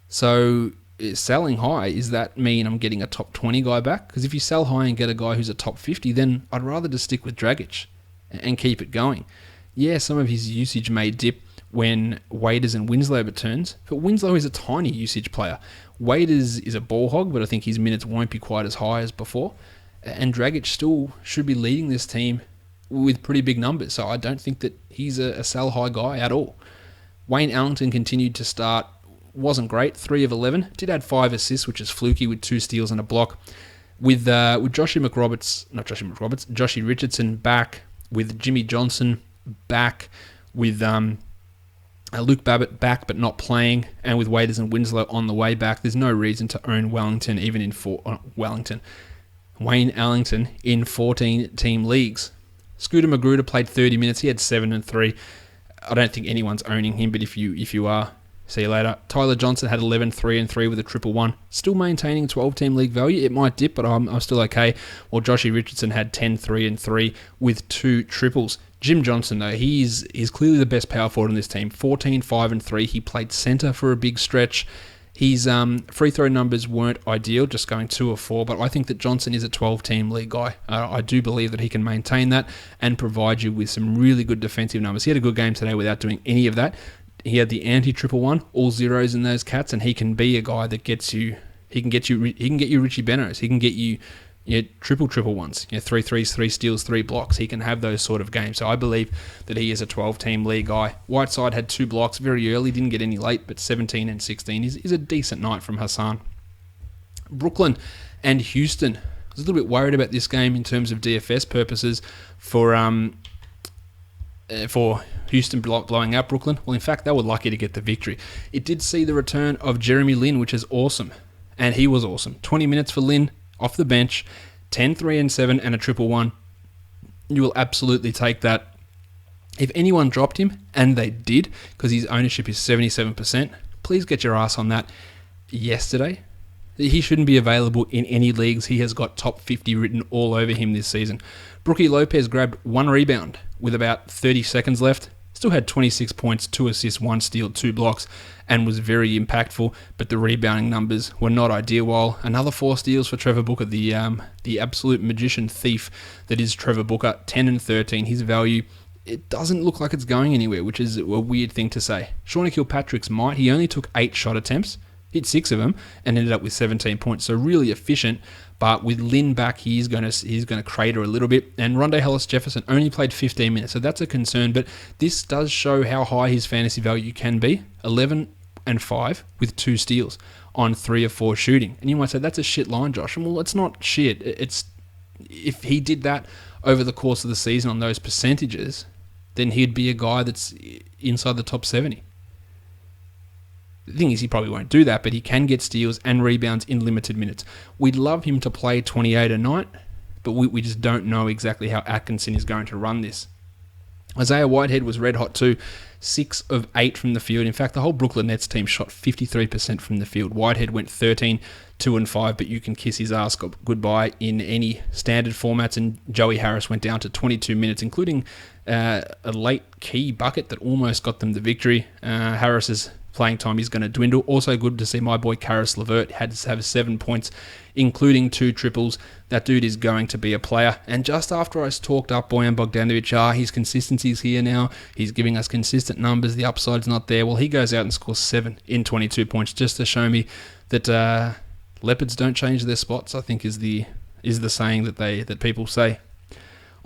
So selling high, does that mean I'm getting a top 20 guy back? Because if you sell high and get a guy who's a top 50, then I'd rather just stick with Dragic and keep it going. Yeah, some of his usage may dip when Waiters and Winslow returns, but Winslow is a tiny usage player. Waiters is a ball hog, but I think his minutes won't be quite as high as before. And Dragic still should be leading this team with pretty big numbers, so I don't think that he's a sell high guy at all. Wayne Ellington continued to start, wasn't great, 3 of 11, did add 5 assists, which is fluky with 2 Steals and a block. With Joshie Richardson back, with Jimmy Johnson back, with Luke Babbitt back but not playing, and with Waiters and Winslow on the way back, there's no reason to own Wellington even in Wayne Ellington in 14-team leagues. Scooter Magruder played 30 minutes. He had 7 and 3. I don't think anyone's owning him, but if you are, see you later. Tyler Johnson had 11, 3 and 3 with a 111. Still maintaining 12-team league value. It might dip, but I'm still okay. While Joshie Richardson had 10, 3 and 3 with 2 triples. Jim Johnson, though, he's clearly the best power forward in this team. 14, 5 and 3. He played center for a big stretch. His free throw numbers weren't ideal, just going 2 of 4, but I think that Johnson is a 12-team league guy. I do believe that he can maintain that and provide you with some really good defensive numbers. He had a good game today without doing any of that. He had the anti-111, all zeros in those cats, and he can be a guy that gets you. He can get you Richie Benos. He can get you triple ones, 3 threes, 3 steals, 3 blocks. He can have those sort of games. So I believe that he is a 12-team league guy. Whiteside had 2 blocks very early, didn't get any late, but 17 and 16 is a decent night from Hassan. Brooklyn and Houston. I was a little bit worried about this game in terms of DFS purposes for Houston blowing out Brooklyn. Well, in fact, they were lucky to get the victory. It did see the return of Jeremy Lin, which is awesome. And he was awesome. 20 minutes for Lin off the bench, 10, 3 and 7 and a 111. You will absolutely take that. If anyone dropped him, and they did, because his ownership is 77%, please get your ass on that yesterday. He shouldn't be available in any leagues. He has got top 50 written all over him this season. Brookie Lopez grabbed 1 rebound with about 30 seconds left. Still had 26 points, 2 assists, 1 steal, 2 blocks, and was very impactful, but the rebounding numbers were not ideal. While another 4 steals for Trevor Booker, the absolute magician thief that is Trevor Booker, 10 and 13. His value, it doesn't look like it's going anywhere, which is a weird thing to say. Shawnee Kilpatrick's might, he only took 8 shot attempts, hit 6 of them, and ended up with 17 points. So really efficient. But with Lin back, he's going to crater a little bit. And Rondé Hollis-Jefferson only played 15 minutes, so that's a concern. But this does show how high his fantasy value can be. 11 and 5 with 2 steals on 3 of 4 shooting. And you might say, that's a shit line, Josh. And well, it's not shit. It's if he did that over the course of the season on those percentages, then he'd be a guy that's inside the top 70. The thing is, he probably won't do that, but he can get steals and rebounds in limited minutes. We'd love him to play 28 a night, but we just don't know exactly how Atkinson is going to run this. Isaiah Whitehead was red hot too, 6 of 8 from the field. In fact, the whole Brooklyn Nets team shot 53% from the field. Whitehead went 13, 2 and 5, but you can kiss his ass goodbye in any standard formats. And Joey Harris went down to 22 minutes, including a late key bucket that almost got them the victory. Harris's playing time is going to dwindle. Also good to see my boy Karis LeVert had to have 7 points, including 2 triples. That dude is going to be a player. And just after I talked up Bojan Bogdanovic, his consistency's here now. He's giving us consistent numbers. The upside's not there. Well, he goes out and scores 7 in 22 points just to show me that leopards don't change their spots, I think is the saying that people say.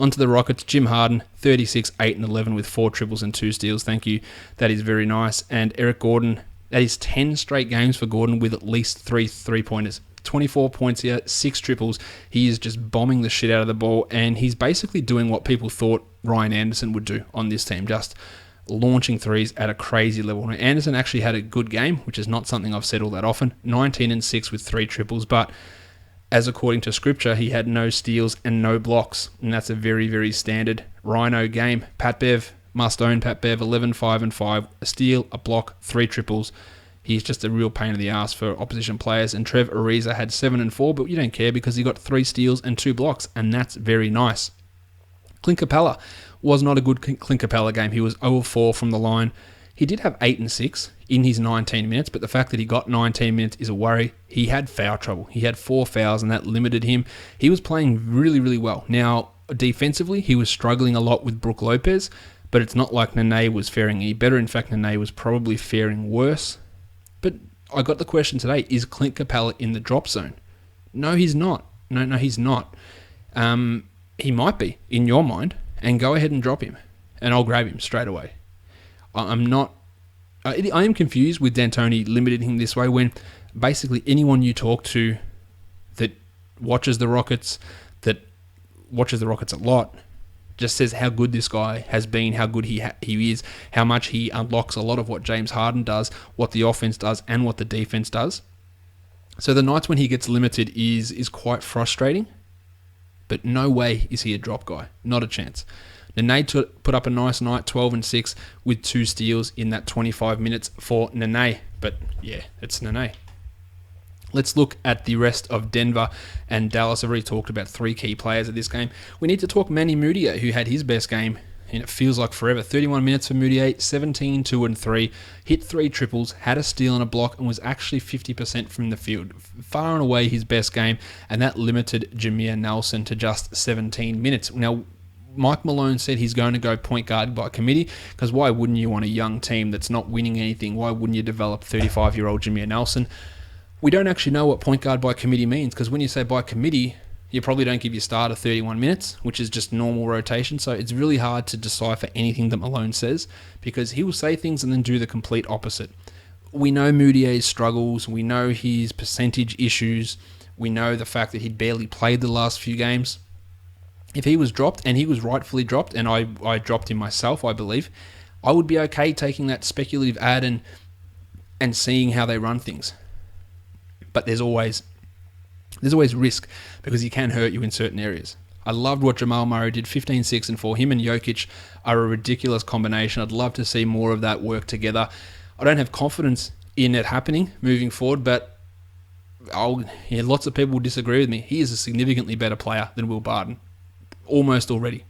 Onto the Rockets, Jim Harden, 36, 8 and 11 with 4 triples and 2 steals. Thank you. That is very nice. And Eric Gordon, that is 10 straight games for Gordon with at least 3 3-pointers. 24 points here, 6 triples. He is just bombing the shit out of the ball, and he's basically doing what people thought Ryan Anderson would do on this team, just launching threes at a crazy level. Now, Anderson actually had a good game, which is not something I've said all that often. 19 and 6 with 3 triples, but as according to scripture, he had no steals and no blocks, and that's a very, very standard Rhino game. Pat Bev, must own Pat Bev, 11, 5 and 5, a steal, a block, 3 triples. He's just a real pain in the ass for opposition players. And Trev Ariza had 7 and 4, but you don't care because he got 3 steals and 2 blocks, and that's very nice. Clint Capella was not a good Clint Capella game. He was 0 of 4 from the line. He did have 8 and 6 in his 19 minutes, but the fact that he got 19 minutes is a worry. He had foul trouble. He had 4 fouls, and that limited him. He was playing really, really well. Now, defensively, he was struggling a lot with Brook Lopez, but it's not like Nene was faring any better. In fact, Nene was probably faring worse. But I got the question today, is Clint Capella in the drop zone? No, he's not. No, he's not. He might be, in your mind, and go ahead and drop him, and I'll grab him straight away. I'm not... I am confused with D'Antoni limiting him this way when basically anyone you talk to that watches the Rockets a lot, just says how good this guy has been, how good he is, how much he unlocks a lot of what James Harden does, what the offense does, and what the defense does. So the nights when he gets limited is quite frustrating, but no way is he a drop guy. Not a chance. Nene put up a nice night, 12 and 6, with 2 steals in that 25 minutes for Nene. But yeah, it's Nene. Let's look at the rest of Denver and Dallas. I've already talked about 3 key players of this game. We need to talk Manny Mudiay, who had his best game, and it feels like forever. 31 minutes for Mudiay, 17, 2 and 3, hit 3 triples, had a steal and a block, and was actually 50% from the field. Far and away his best game, and that limited Jameer Nelson to just 17 minutes. Now, Mike Malone said he's going to go point guard by committee, because why wouldn't you want a young team that's not winning anything? Why wouldn't you develop 35-year-old Jameer Nelson? We don't actually know what point guard by committee means, because when you say by committee, you probably don't give your starter 31 minutes, which is just normal rotation. So it's really hard to decipher anything that Malone says, because he will say things and then do the complete opposite. We know Mudiay's struggles. We know his percentage issues. We know the fact that he'd barely played the last few games. If he was dropped, and he was rightfully dropped, and I dropped him myself, I believe, I would be okay taking that speculative ad and seeing how they run things. But there's always risk, because he can hurt you in certain areas. I loved what Jamal Murray did, 15, 6, and 4. Him and Jokic are a ridiculous combination. I'd love to see more of that work together. I don't have confidence in it happening moving forward, but lots of people will disagree with me. He is a significantly better player than Will Barton, almost already.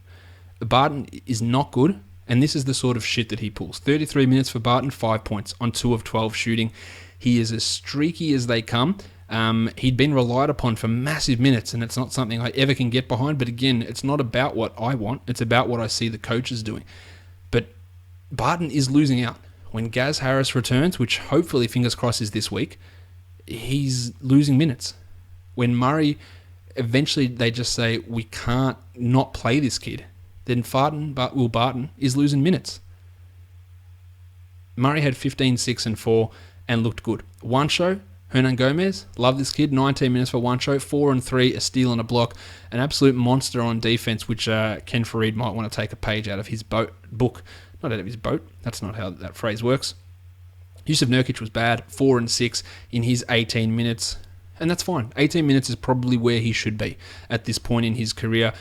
Barton is not good, and this is the sort of shit that he pulls. 33 minutes for Barton, 5 points on 2 of 12 shooting. He is as streaky as they come. He'd been relied upon for massive minutes, and it's not something I ever can get behind. But again, it's not about what I want. It's about what I see the coaches doing. But Barton is losing out. When Gaz Harris returns, which hopefully, fingers crossed, is this week, he's losing minutes. When Murray, eventually they just say, we can't not play this kid, then Will Barton is losing minutes. Murray had 15, 6, and 4 and looked good. One show, Hernan Gomez, love this kid, 19 minutes for one show, 4 and 3, a steal and a block, an absolute monster on defense, which Ken Fareed might want to take a page out of his book. Not out of his boat, that's not how that phrase works. Yusuf Nurkic was bad, 4 and 6 in his 18 minutes, and that's fine. 18 minutes is probably where he should be at this point in his career.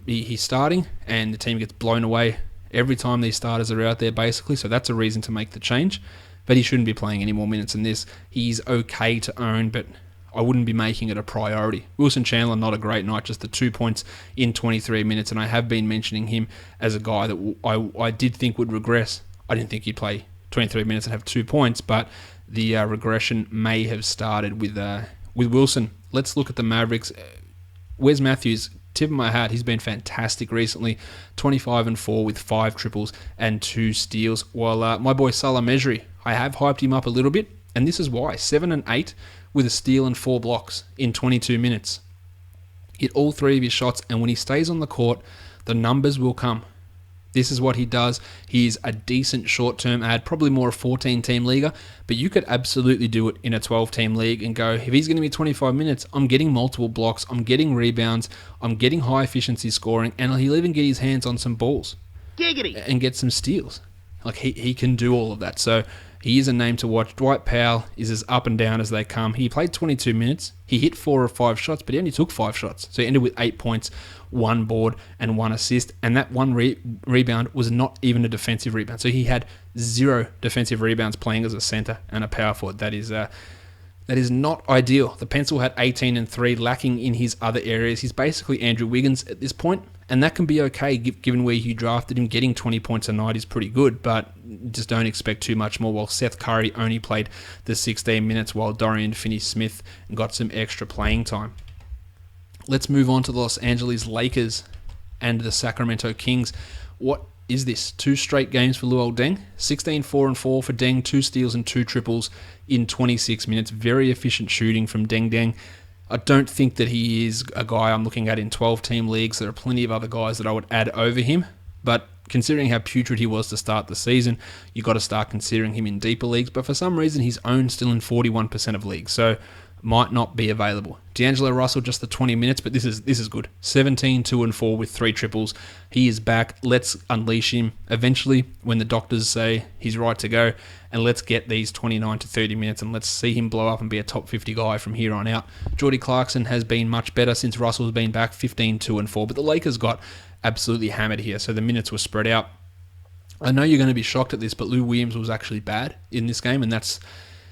He's starting, and the team gets blown away every time these starters are out there, basically, so that's a reason to make the change. But he shouldn't be playing any more minutes than this. He's okay to own, but I wouldn't be making it a priority. Wilson Chandler, not a great night, just the 2 points in 23 minutes, and I have been mentioning him as a guy that I did think would regress. I didn't think he'd play 23 minutes and have 2 points, but the regression may have started with Wilson. Let's look at the Mavericks. Wes Matthews, tip of my hat, he's been fantastic recently. 25 and 4 with 5 triples and 2 steals. While my boy Salah Mejri, I have hyped him up a little bit, and this is why. 7 and 8 with a steal and 4 blocks in 22 minutes. Hit all 3 of his shots, and when he stays on the court, the numbers will come. This is what he does. He's a decent short-term ad, probably more a 14-team leaguer, but you could absolutely do it in a 12-team league and go, if he's going to be 25 minutes, I'm getting multiple blocks, I'm getting rebounds, I'm getting high-efficiency scoring, and he'll even get his hands on some balls. Giggity! And get some steals. Like, he can do all of that. So he is a name to watch. Dwight Powell is as up and down as they come. He played 22 minutes. He hit 4 of 5 shots, but he only took 5 shots. So he ended with 8 points, 1 board, and 1 assist. And that 1 rebound was not even a defensive rebound. So he had 0 defensive rebounds playing as a center and a power forward. That is not ideal. The pencil had 18 and 3, lacking in his other areas. He's basically Andrew Wiggins at this point, and that can be okay given where you drafted him. Getting 20 points a night is pretty good, but just don't expect too much more. While Seth Curry only played the 16 minutes, while Dorian Finney-Smith got some extra playing time. Let's move on to the Los Angeles Lakers and the Sacramento Kings. What is this? 2 straight games for Luol Deng. 16-4-4 for Deng, 2 steals and 2 triples in 26 minutes. Very efficient shooting from Deng. I don't think that he is a guy I'm looking at in 12-team leagues. There are plenty of other guys that I would add over him, but considering how putrid he was to start the season, you've got to start considering him in deeper leagues. But for some reason, he's owned still in 41% of leagues, so might not be available. D'Angelo Russell, just the 20 minutes, but this is good. 17-2-4 with 3 triples. He is back. Let's unleash him eventually when the doctors say he's right to go, and let's get these 29 to 30 minutes, and let's see him blow up and be a top 50 guy from here on out. Jordy Clarkson has been much better since Russell's been back, 15-2-4, but the Lakers got absolutely hammered here, so the minutes were spread out. I know you're going to be shocked at this, but Lou Williams was actually bad in this game, and that's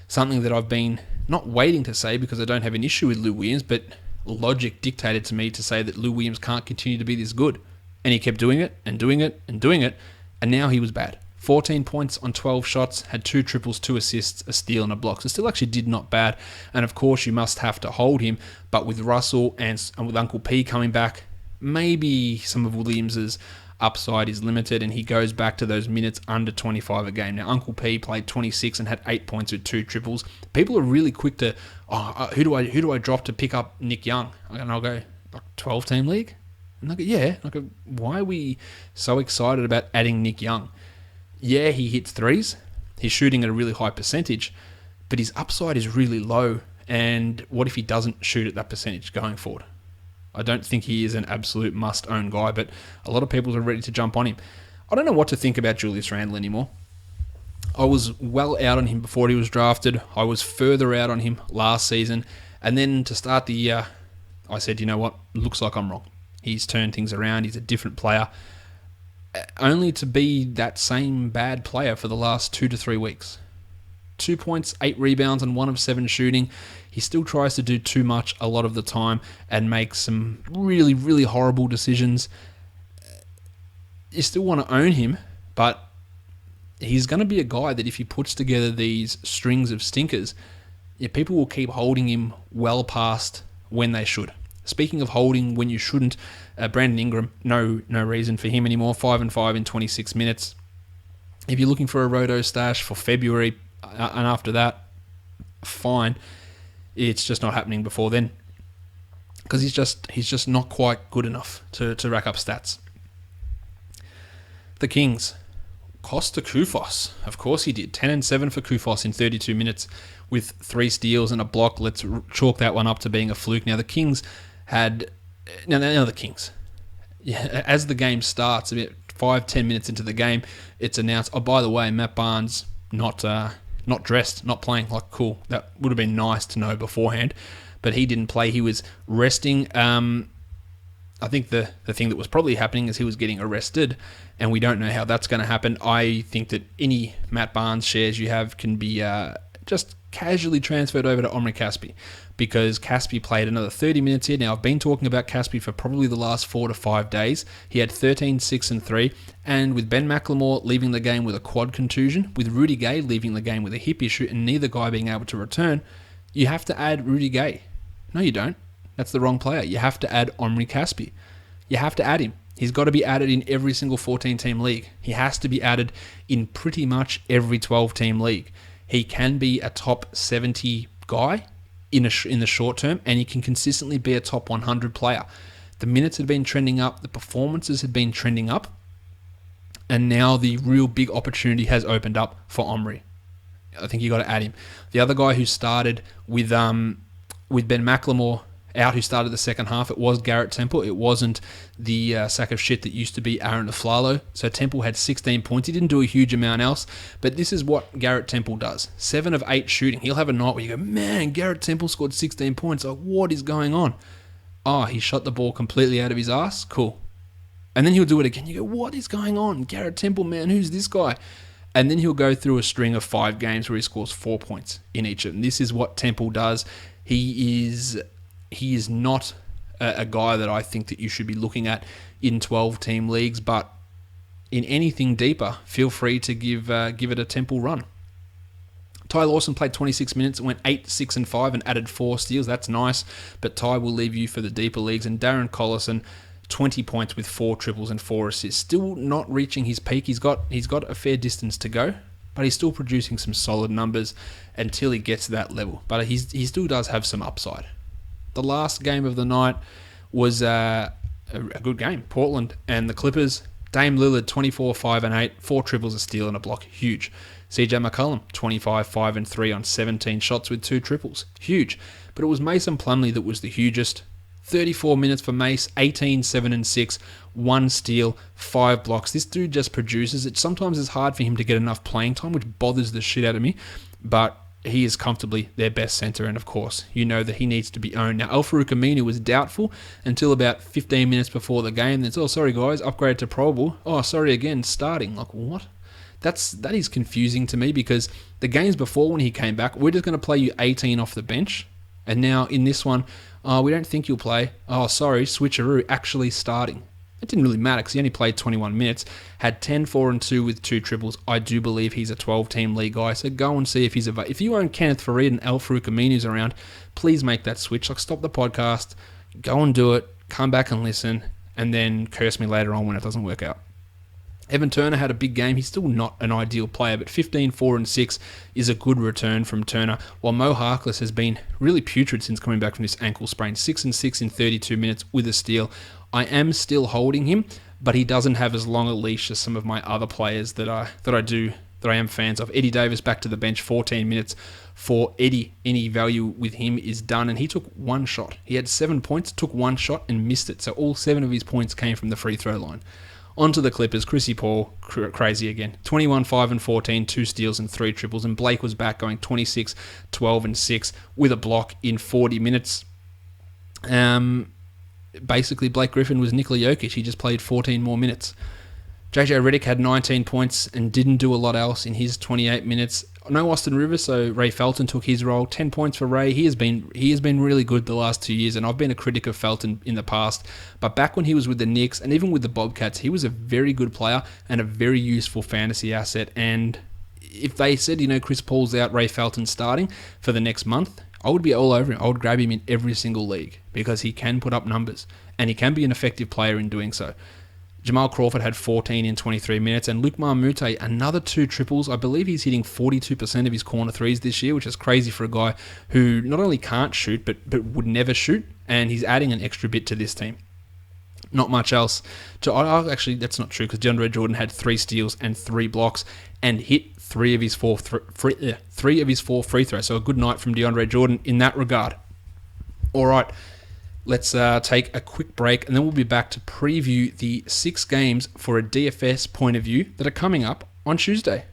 something that I've been not waiting to say because I don't have an issue with Lou Williams, but logic dictated to me to say that Lou Williams can't continue to be this good. And he kept doing it and doing it and doing it, and now he was bad. 14 points on 12 shots, had 2 triples, 2 assists, a steal and a block. So still actually did not bad. And of course you must have to hold him, but with Russell and with Uncle P coming back, maybe some of Williams's upside is limited and he goes back to those minutes under 25 a game. Now, Uncle P played 26 and had 8 points with 2 triples. People are really quick to, who do I drop to pick up Nick Young? And I'll go, like 12-team league? And I go, yeah. I go, why are we so excited about adding Nick Young? Yeah, he hits threes. He's shooting at a really high percentage, but his upside is really low. And what if he doesn't shoot at that percentage going forward? I don't think he is an absolute must-own guy, but a lot of people are ready to jump on him. I don't know what to think about Julius Randle anymore. I was well out on him before he was drafted. I was further out on him last season. And then to start the year, I said, you know what? Looks like I'm wrong. He's turned things around. He's a different player. Only to be that same bad player for the last 2 to 3 weeks. 2 points, 8 rebounds, and 1 of 7 shooting. He still tries to do too much a lot of the time and makes some really, really horrible decisions. You still want to own him, but he's going to be a guy that if he puts together these strings of stinkers, people will keep holding him well past when they should. Speaking of holding when you shouldn't, Brandon Ingram, no reason for him anymore. 5-5 in 26 minutes. If you're looking for a roto stash for February and after that, fine. It's just not happening before then because he's just not quite good enough to rack up stats. The Kings, Costa Koufos, of course he did. 10-7 for Koufos in 32 minutes with 3 steals and a block. Let's chalk that one up to being a fluke. Now the Kings had now the Kings. Yeah, as the game starts, about 5-10 minutes into the game, it's announced. Oh, by the way, Matt Barnes not dressed, not playing. Like, cool. That would have been nice to know beforehand. But he didn't play. He was resting. I think the thing that was probably happening is he was getting arrested, and we don't know how that's going to happen. I think that any Matt Barnes shares you have can be just casually transferred over to Omri Caspi, because Caspi played another 30 minutes here. Now, I've been talking about Caspi for probably the last 4 to 5 days. He had 13, 6, and 3. And with Ben McLemore leaving the game with a quad contusion, with Rudy Gay leaving the game with a hip issue, and neither guy being able to return, you have to add Rudy Gay. No, you don't. That's the wrong player. You have to add Omri Caspi. You have to add him. He's got to be added in every single 14-team league. He has to be added in pretty much every 12-team league. He can be a top 70 guy in the short term, and he can consistently be a top 100 player. The minutes had been trending up, the performances had been trending up, and now the real big opportunity has opened up for Omri. I think you got to add him. The other guy who started with Ben McLemore out, who started the second half, it was Garrett Temple. It wasn't the sack of shit that used to be Aaron Aflalo. So Temple had 16 points. He didn't do a huge amount else, but this is what Garrett Temple does. 7 of 8 shooting. He'll have a night where you go, man, Garrett Temple scored 16 points. Like, what is going on? Oh, he shot the ball completely out of his ass. Cool. And then he'll do it again. You go, what is going on? Garrett Temple, man, who's this guy? And then he'll go through a string of 5 games where he scores 4 points in each of them. This is what Temple does. He is not a guy that I think that you should be looking at in 12-team leagues, but in anything deeper, feel free to give it a Temple run. Ty Lawson played 26 minutes, went 8, 6, and 5, and added 4 steals. That's nice, but Ty will leave you for the deeper leagues. And Darren Collison, 20 points with 4 triples and 4 assists. Still not reaching his peak. He's got a fair distance to go, but he's still producing some solid numbers until he gets to that level. But he still does have some upside. The last game of the night was a good game. Portland and the Clippers. Dame Lillard, 24, 5 and 8, 4 triples, a steal and a block. Huge. CJ McCollum, 25, 5 and 3 on 17 shots with 2 triples. Huge. But it was Mason Plumlee that was the hugest. 34 minutes for Mace, 18, 7 and 6, 1 steal, 5 blocks. This dude just produces. It sometimes is hard for him to get enough playing time, which bothers the shit out of me. But he is comfortably their best center, and of course, you know that he needs to be owned. Now, Al-Farouq Aminu was doubtful until about 15 minutes before the game. Then it's, oh, sorry guys, upgraded to probable. Oh, sorry again, starting. Like, what? That is confusing to me, because the games before when he came back, we're just going to play you 18 off the bench. And now in this one, we don't think you'll play. Oh, sorry, switcheroo, actually starting. It didn't really matter because he only played 21 minutes, had 10, 4 and 2 with 2 triples. I do believe he's a 12-team league guy, so go and see if he's available. If you own Kenneth Faried and Al-Farouq Aminu's around, please make that switch. Like, stop the podcast, go and do it, come back and listen, and then curse me later on when it doesn't work out. Evan Turner had a big game. He's still not an ideal player, but 15, 4 and 6 is a good return from Turner, while Mo Harkless has been really putrid since coming back from this ankle sprain. 6 and 6 in 32 minutes with a steal. I am still holding him, but he doesn't have as long a leash as some of my other players that I am fans of. Eddie Davis back to the bench, 14 minutes for Eddie. Any value with him is done, and he took 1 shot. He had 7 points, took 1 shot and missed it, so all 7 of his points came from the free throw line. On to the Clippers. Chrissy Paul, crazy again. 21, 5 and 14, 2 steals and 3 triples, and Blake was back going 26, 12 and 6 with a block in 40 minutes. Basically, Blake Griffin was Nikola Jokic. He just played 14 more minutes. JJ Redick had 19 points and didn't do a lot else in his 28 minutes. No Austin Rivers, so Ray Felton took his role. 10 points for Ray. He has been really good the last 2 years, and I've been a critic of Felton in the past. But back when he was with the Knicks and even with the Bobcats, he was a very good player and a very useful fantasy asset. And if they said, Chris Paul's out, Ray Felton's starting for the next month, I would be all over him. I would grab him in every single league because he can put up numbers and he can be an effective player in doing so. Jamal Crawford had 14 in 23 minutes, and Luke Marmute, another 2 triples. I believe he's hitting 42% of his corner threes this year, which is crazy for a guy who not only can't shoot, but would never shoot, and he's adding an extra bit to this team. Not much else. Actually, that's not true, because DeAndre Jordan had 3 steals and 3 blocks and hit 3 of his 4 free throws. So a good night from DeAndre Jordan in that regard. All right. Let's take a quick break, and then we'll be back to preview the 6 games for a DFS point of view that are coming up on Tuesday.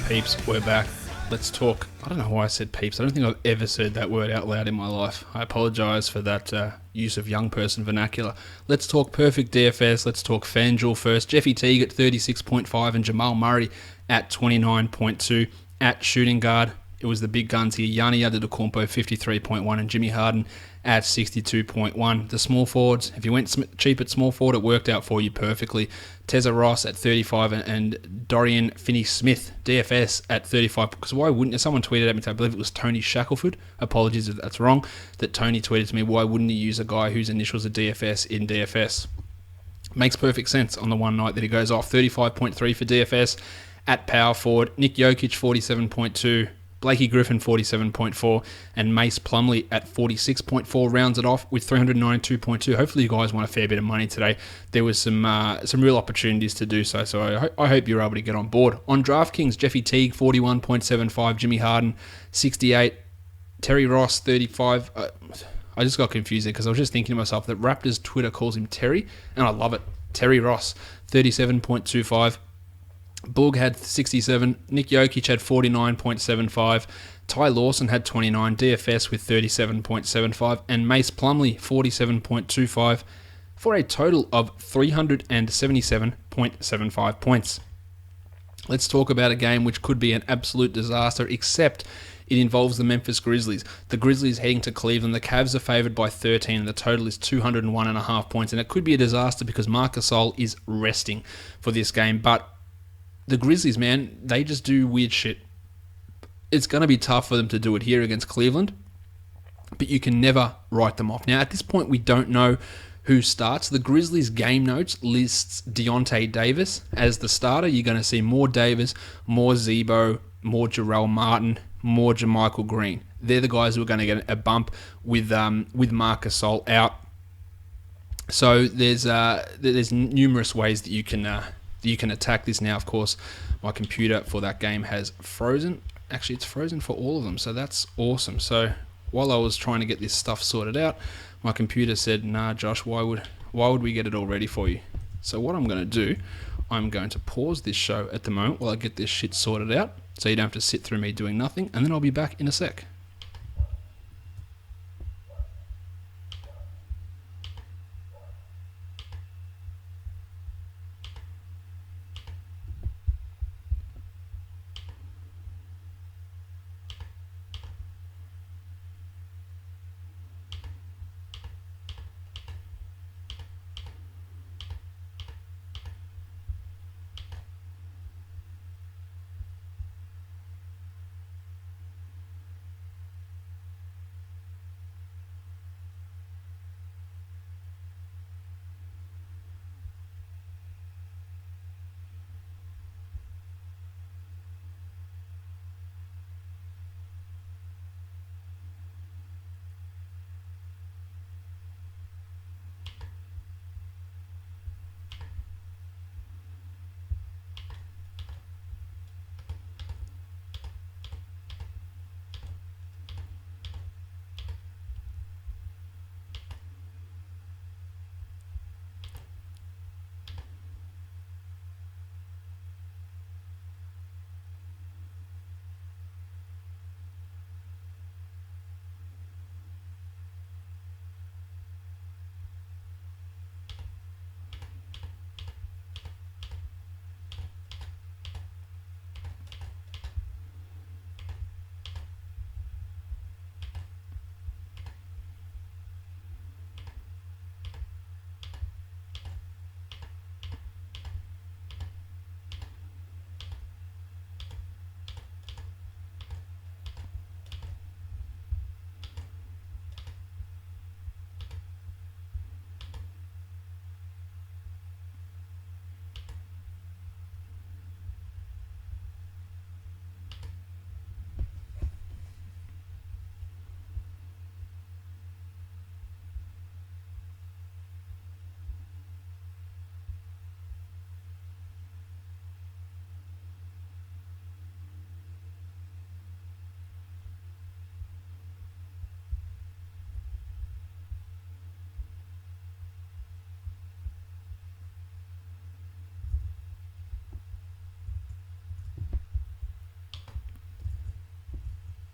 Peeps, we're back. Let's talk. I don't know why I said peeps. I don't think I've ever said that word out loud in my life. I apologise for that use of young person vernacular. Let's talk perfect DFS. Let's talk FanDuel first. Jeffy Teague at 36.5 and Jamal Murray at 29.2. At shooting guard, it was the big guns here. Giannis Antetokounmpo 53.1 and Jimmy Harden at 62.1. The small forwards, if you went cheap at small forward, it worked out for you perfectly. Tezza Ross at 35 and Dorian Finney-Smith, DFS at 35. Because why wouldn't you? Someone tweeted at me, I believe it was Tony Shackelford. Apologies if that's wrong. That Tony tweeted to me, why wouldn't he use a guy whose initials are DFS in DFS? Makes perfect sense on the one night that he goes off. 35.3 for DFS. At power forward, Nick Jokic 47.2. Blakey Griffin, 47.4, and Mace Plumlee at 46.4 rounds it off with 392.2. Hopefully you guys won a fair bit of money today. There was some real opportunities to do so, so I hope you're able to get on board. On DraftKings, Jeffy Teague, 41.75, Jimmy Harden, 68, Terry Ross, 35. I just got confused there because I was just thinking to myself that Raptors Twitter calls him Terry, and I love it. Terry Ross, 37.25. Boog had 67. Nick Jokic had 49.75. Ty Lawson had 29. DFS with 37.75. And Mace Plumlee, 47.25. For a total of 377.75 points. Let's talk about a game which could be an absolute disaster, except it involves the Memphis Grizzlies. The Grizzlies heading to Cleveland. The Cavs are favored by 13, and the total is 201.5 points. And it could be a disaster because Marc Gasol is resting for this game. But the Grizzlies, man, they just do weird shit. It's going to be tough for them to do it here against Cleveland, but you can never write them off. Now, at this point, we don't know who starts. The Grizzlies game notes lists Deontay Davis as the starter. You're going to see more Davis, more Zebo, more Jarrell Martin, more JaMychal Green. They're the guys who are going to get a bump with Marc Gasol out. So there's numerous ways that you can attack this. Now, of course, my computer for that game has frozen. Actually, it's frozen for all of them, so that's awesome. So while I was trying to get this stuff sorted out, my computer said, "Nah, Josh, why would we get it all ready for you?" So what I'm going to do, I'm going to pause this show at the moment while I get this shit sorted out, so you don't have to sit through me doing nothing, and then I'll be back in a sec.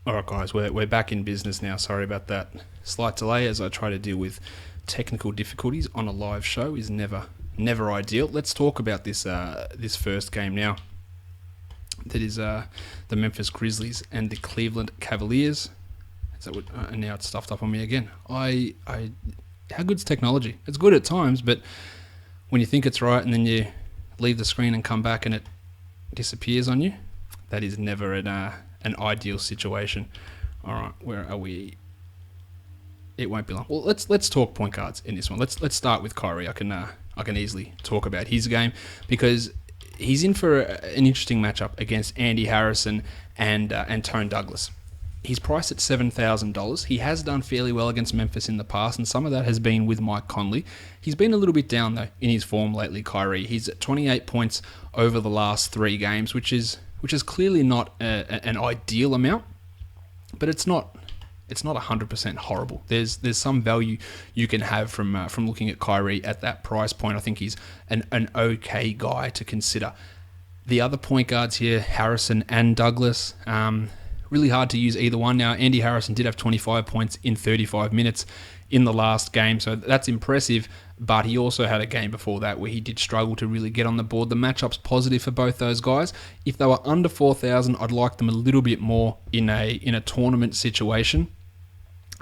All right, guys, we're back in business now. Sorry about that slight delay as I try to deal with technical difficulties on a live show is never ideal. Let's talk about this first game now. That is the Memphis Grizzlies and the Cleveland Cavaliers. Is that what? And now it's stuffed up on me again. How good's technology? It's good at times, but when you think it's right and then you leave the screen and come back and it disappears on you, that is never an ideal situation. All right, where are we? It won't be long. Well, let's talk point guards in this one. Let's start with Kyrie. I can easily talk about his game because he's in for an interesting matchup against Andy Harrison and Tone Douglas. He's priced at $7,000. He has done fairly well against Memphis in the past, and some of that has been with Mike Conley. He's been a little bit down, though, in his form lately, Kyrie. He's at 28 points over the last 3 games, which is clearly not an ideal amount, but it's not 100% horrible. There's some value you can have from looking at Kyrie at that price point. I think he's an okay guy to consider. The other point guards here, Harrison and Douglas, really hard to use either one. Now, Andy Harrison did have 25 points in 35 minutes in the last game, so that's impressive, but he also had a game before that where he did struggle to really get on the board. The matchup's positive for both those guys. If they were under 4,000, I'd like them a little bit more in a tournament situation.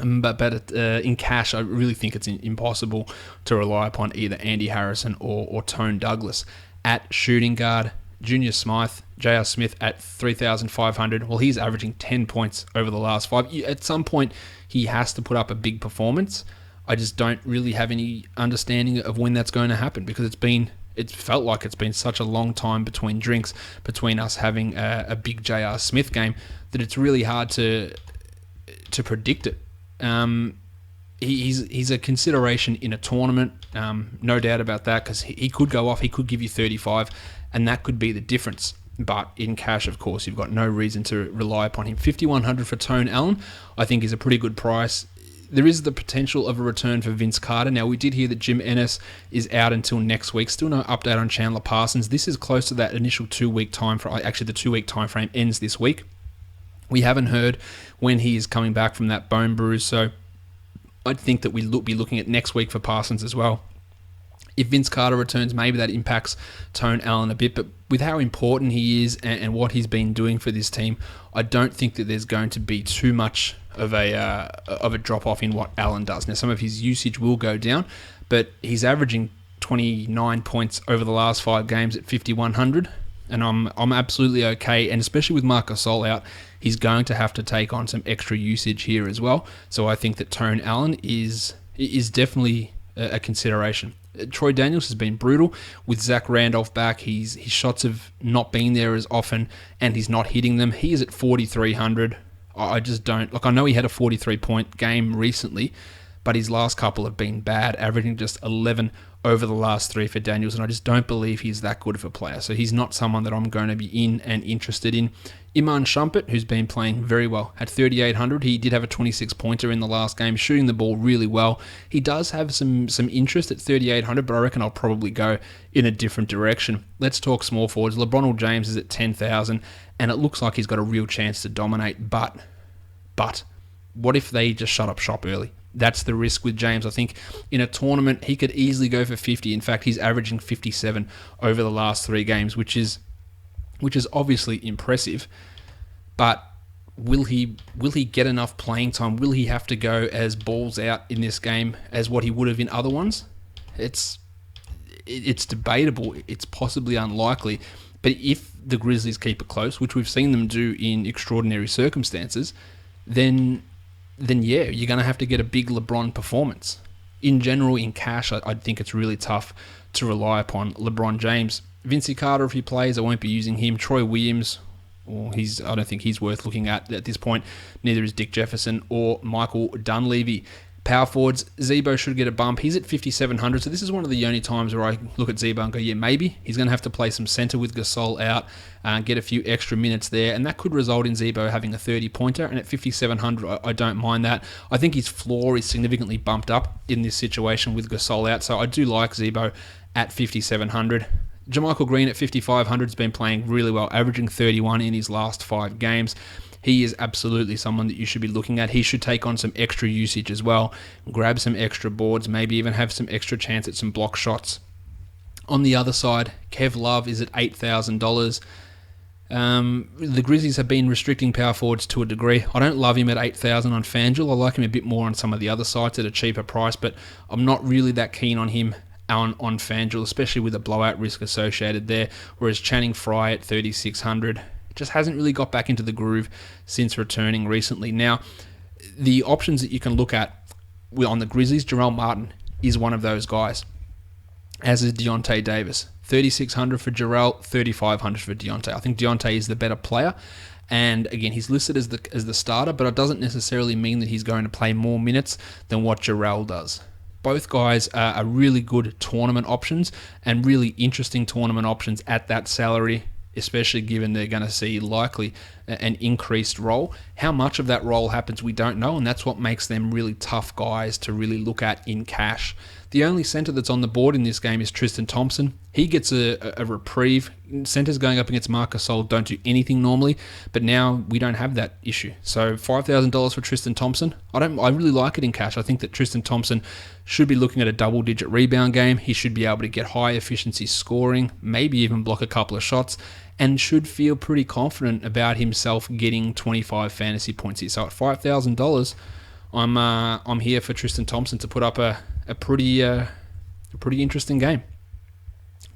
But in cash, I really think it's impossible to rely upon either Andy Harrison or Tone Douglas. At shooting guard, Junior Smythe, J.R. Smith at 3,500. Well, he's averaging 10 points over the last 5. At some point, he has to put up a big performance. I just don't really have any understanding of when that's going to happen, because it's felt like it's been such a long time between drinks, between us having a big J.R. Smith game, that it's really hard to predict it. He's a consideration in a tournament, no doubt about that, because he could go off, he could give you 35, and that could be the difference. But in cash, of course, you've got no reason to rely upon him. 5,100 for Tone Allen, I think, is a pretty good price. There is the potential of a return for Vince Carter. Now, we did hear that Jim Ennis is out until next week. Still no update on Chandler Parsons. This is close to that initial 2-week time frame. Actually, the 2-week time frame ends this week. We haven't heard when he is coming back from that bone bruise, so I'd think that we'll be looking at next week for Parsons as well. If Vince Carter returns, maybe that impacts Tone Allen a bit, but with how important he is and what he's been doing for this team, I don't think that there's going to be too much of a drop-off in what Allen does. Now, some of his usage will go down, but he's averaging 29 points over the last 5 games at 5,100, and I'm absolutely okay, and especially with Marc Gasol out, he's going to have to take on some extra usage here as well. So I think that Tone Allen is definitely a consideration. Troy Daniels has been brutal with Zach Randolph back. His shots have not been there as often, and he's not hitting them. He is at 4,300. I just don't... I know he had a 43-point game recently, but his last couple have been bad, averaging just 11 over the last 3 for Daniels, and I just don't believe he's that good of a player. So he's not someone that I'm going to be in and interested in. Iman Shumpert, who's been playing very well at 3,800. He did have a 26-pointer in the last game, shooting the ball really well. He does have some interest at 3,800, but I reckon I'll probably go in a different direction. Let's talk small forwards. LeBron James is at 10,000, and it looks like he's got a real chance to dominate, but what if they just shut up shop early? That's the risk with James. I think in a tournament, he could easily go for 50. In fact, he's averaging 57 over the last 3 games, which is obviously impressive. But will he get enough playing time? Will he have to go as balls out in this game as what he would have in other ones? It's debatable. It's possibly unlikely. But if the Grizzlies keep it close, which we've seen them do in extraordinary circumstances, then yeah, you're going to have to get a big LeBron performance. In general, in cash, I think it's really tough to rely upon LeBron James. Vince Carter, if he plays, I won't be using him. Troy Williams, I don't think he's worth looking at this point. Neither is Dick Jefferson or Michael Dunleavy. Power forwards, Zebo should get a bump. He's at 5,700, so this is one of the only times where I look at Zebo and go, yeah, maybe. He's going to have to play some center with Gasol out, get a few extra minutes there, and that could result in Zebo having a 30-pointer, and at 5,700, I don't mind that. I think his floor is significantly bumped up in this situation with Gasol out, so I do like Zebo at 5,700. JaMychal Green at 5,500 has been playing really well, averaging 31 in his last 5 games. He is absolutely someone that you should be looking at. He should take on some extra usage as well, grab some extra boards, maybe even have some extra chance at some block shots. On the other side, Kev Love is at $8,000. The Grizzlies have been restricting power forwards to a degree. I don't love him at $8,000 on FanDuel. I like him a bit more on some of the other sites at a cheaper price, but I'm not really that keen on him on FanDuel, especially with the blowout risk associated there, whereas Channing Frye at 3,600 just hasn't really got back into the groove since returning recently. Now, the options that you can look at on the Grizzlies, Jarrell Martin is one of those guys. as is Deontay Davis. 3,600 for Jarrell, 3,500 for Deontay. I think Deontay is the better player. And again, he's listed as the starter, but it doesn't necessarily mean that he's going to play more minutes than what Jarrell does. Both guys are really good tournament options and really interesting tournament options at that salary, especially given they're going to see likely an increased role. How much of that role happens, we don't know, and that's what makes them really tough guys to really look at in cash. The only centre that's on the board in this game is Tristan Thompson. He gets a reprieve. Centres going up against Marc Gasol don't do anything normally, but now we don't have that issue. So $5,000 for Tristan Thompson. I really like it in cash. I think that Tristan Thompson should be looking at a double-digit rebound game. He should be able to get high efficiency scoring, maybe even block a couple of shots, and should feel pretty confident about himself getting 25 fantasy points here. So at $5,000, I'm here for Tristan Thompson to put up a pretty interesting game.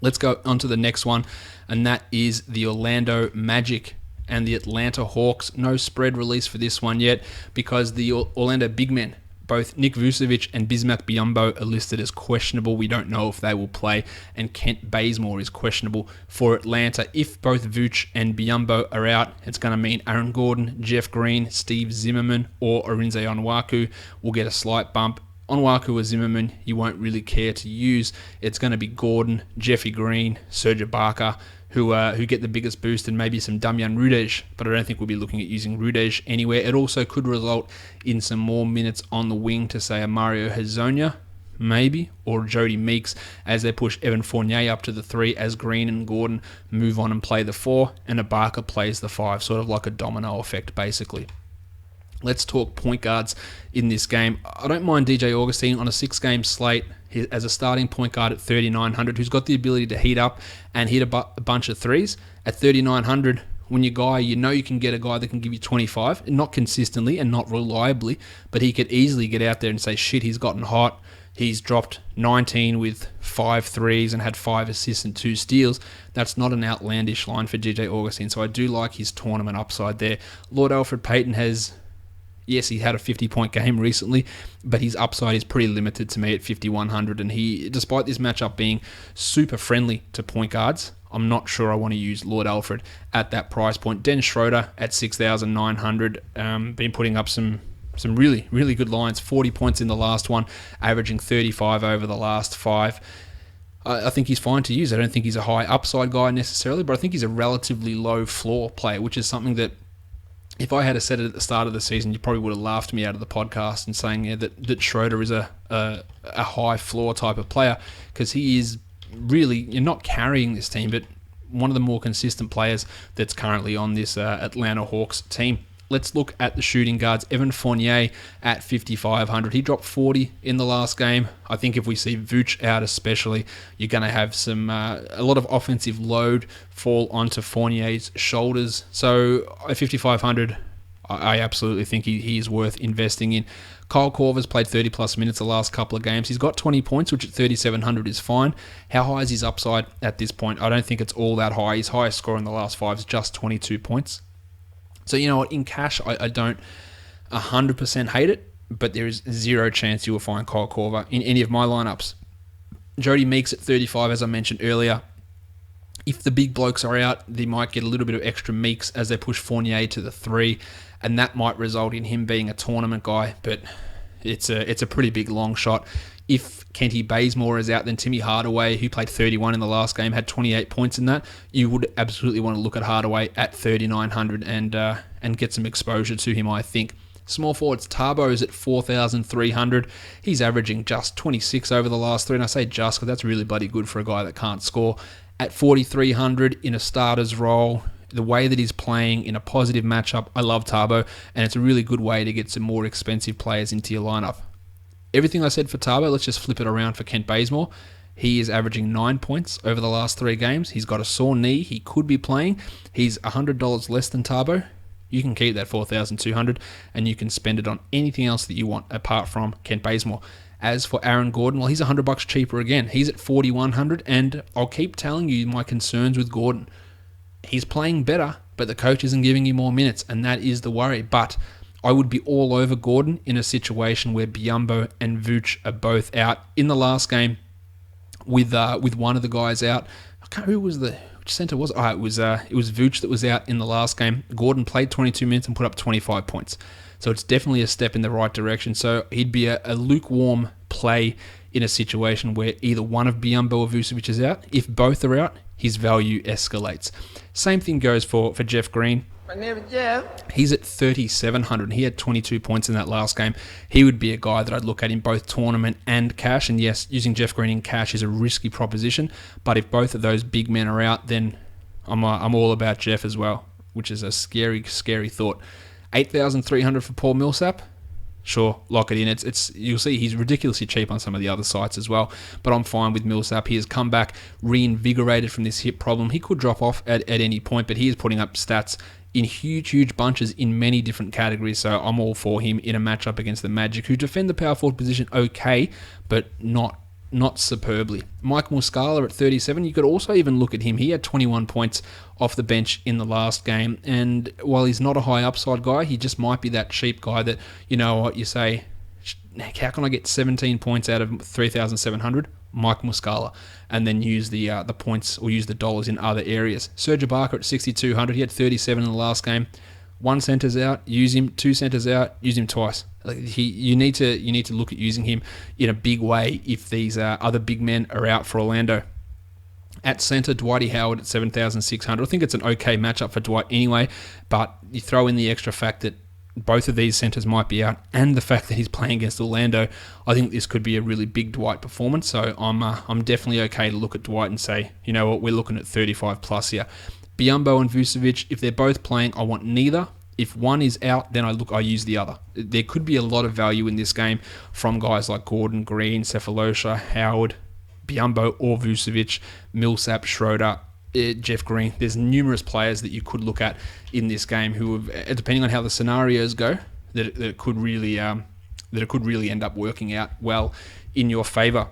Let's go on to the next one, and that is the Orlando Magic and the Atlanta Hawks. No spread release for this one yet because the Orlando big men, both Nick Vucevic and Bismack Biyombo, are listed as questionable. We don't know if they will play, and Kent Bazemore is questionable for Atlanta. If both Vuce and Biyombo are out, it's going to mean Aaron Gordon, Jeff Green, Steve Zimmerman, or Arinze Onwuaku will get a slight bump. Onwuaku or Zimmerman, you won't really care to use. It's going to be Gordon, Jeffy Green, Serge Ibaka, who get the biggest boost, and maybe some Damian Rudej, but I don't think we'll be looking at using Rudej anywhere. It also could result in some more minutes on the wing to, say, a Mario Hezonja, maybe, or Jody Meeks, as they push Evan Fournier up to the 3 as Green and Gordon move on and play the 4, and Ibaka plays the 5, sort of like a domino effect, basically. Let's talk point guards in this game. I don't mind DJ Augustine on a 6-game slate as a starting point guard at 3,900, who's got the ability to heat up and hit a bunch of threes. At 3,900, when you know you can get a guy that can give you 25, not consistently and not reliably, but he could easily get out there and say, shit, he's gotten hot. He's dropped 19 with 5 threes and had 5 assists and 2 steals. That's not an outlandish line for DJ Augustine, so I do like his tournament upside there. Lord Alfred Payton has... Yes, he had a 50-point game recently, but his upside is pretty limited to me at 5,100. And he, despite this matchup being super friendly to point guards, I'm not sure I want to use Lord Alfred at that price point. Dennis Schroeder at 6,900, been putting up some really, really good lines. 40 points in the last one, averaging 35 over the last 5. I think he's fine to use. I don't think he's a high upside guy necessarily, but I think he's a relatively low floor player, which is something that, if I had said it at the start of the season, you probably would have laughed me out of the podcast and saying that Schroeder is a high floor type of player, because he is really, you're not carrying this team, but one of the more consistent players that's currently on this Atlanta Hawks team. Let's look at the shooting guards. Evan Fournier at 5,500. He dropped 40 in the last game. I think if we see Vooch out especially, you're going to have a lot of offensive load fall onto Fournier's shoulders. So at 5,500, I absolutely think he is worth investing in. Kyle Korver's played 30-plus minutes the last couple of games. He's got 20 points, which at 3,700 is fine. How high is his upside at this point? I don't think it's all that high. His highest score in the last 5 is just 22 points. So, you know what, in cash, I don't 100% hate it, but there is zero chance you will find Kyle Korver in any of my lineups. Jody Meeks at 35, as I mentioned earlier. If the big blokes are out, they might get a little bit of extra Meeks as they push Fournier to the 3, and that might result in him being a tournament guy, but it's a pretty big long shot. If Kenty Bazemore is out, then Timmy Hardaway, who played 31 in the last game, had 28 points in that. You would absolutely want to look at Hardaway at 3,900 and get some exposure to him, I think. Small forwards, Tarbo's at 4,300. He's averaging just 26 over the last 3, and I say just because that's really bloody good for a guy that can't score. At 4,300 in a starter's role, the way that he's playing in a positive matchup, I love Tarbo, and it's a really good way to get some more expensive players into your lineup. Everything I said for Tarbo, let's just flip it around for Kent Bazemore. He is averaging 9 points over the last 3 games. He's got a sore knee. He could be playing. He's $100 less than Tarbo. You can keep that 4,200 and you can spend it on anything else that you want apart from Kent Bazemore. As for Aaron Gordon, well, he's $100 cheaper again. He's at 4,100, and I'll keep telling you my concerns with Gordon. He's playing better, but the coach isn't giving you more minutes, and that is the worry. But I would be all over Gordon in a situation where Biyombo and Vooch are both out. In the last game, with one of the guys out. I can't remember which centre was it? It was Vooch that was out in the last game. Gordon played 22 minutes and put up 25 points. So it's definitely a step in the right direction. So he'd be a lukewarm play in a situation where either one of Biyombo or Vucevic is out. If both are out, his value escalates. Same thing goes for Jeff Green. My name is Jeff. He's at 3,700. He had 22 points in that last game. He would be a guy that I'd look at in both tournament and cash. And yes, using Jeff Green in cash is a risky proposition. But if both of those big men are out, then I'm all about Jeff as well, which is a scary, scary thought. 8,300 for Paul Millsap. Sure, lock it in. It's you'll see he's ridiculously cheap on some of the other sites as well. But I'm fine with Millsap. He has come back reinvigorated from this hip problem. He could drop off at any point, but he is putting up stats in huge bunches in many different categories. So I'm all for him in a matchup against the Magic, who defend the power forward position okay, but not superbly. Mike Muscala at 37, you could also even look at him. He had 21 points off the bench in the last game, and while he's not a high upside guy, he just might be that cheap guy that, you know what, you say, how can I get 17 points out of 3,700? Mike Muscala, and then use the points or use the dollars in other areas. Serge Ibaka at 6,200, he had 37 in the last game. One center's out, use him. Two centers out, use him twice. You need to look at using him in a big way if these other big men are out for Orlando. At center, Dwighty Howard at 7,600. I think it's an okay matchup for Dwight anyway, but you throw in the extra fact that both of these centers might be out, and the fact that he's playing against Orlando, I think this could be a really big Dwight performance. So I'm definitely okay to look at Dwight and say, you know what, we're looking at 35 plus here. Biyombo and Vucevic, if they're both playing, I want neither. If one is out, then I use the other. There could be a lot of value in this game from guys like Gordon, Green, Cephalosha, Howard, Biyombo or Vucevic, Millsap, Schroeder, Jeff Green. There's numerous players that you could look at in this game who, have, depending on how the scenarios go, that it could really end up working out well in your favor.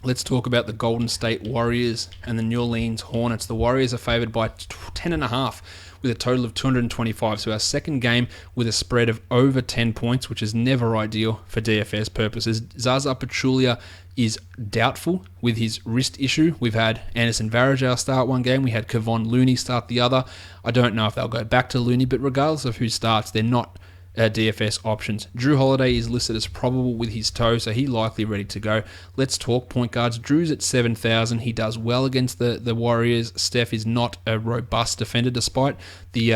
Let's talk about the Golden State Warriors and the New Orleans Hornets. The Warriors are favored by 10.5 with a total of 225. So our second game with a spread of over 10 points, which is never ideal for DFS purposes. Zaza Pachulia is doubtful with his wrist issue. We've had Anderson Varejao start one game. We had Kevon Looney start the other. I don't know if they'll go back to Looney, but regardless of who starts, they're not DFS options. Drew Holiday is listed as probable with his toe, so he's likely ready to go. Let's talk point guards. Drew's at 7,000. He does well against the Warriors. Steph is not a robust defender, despite the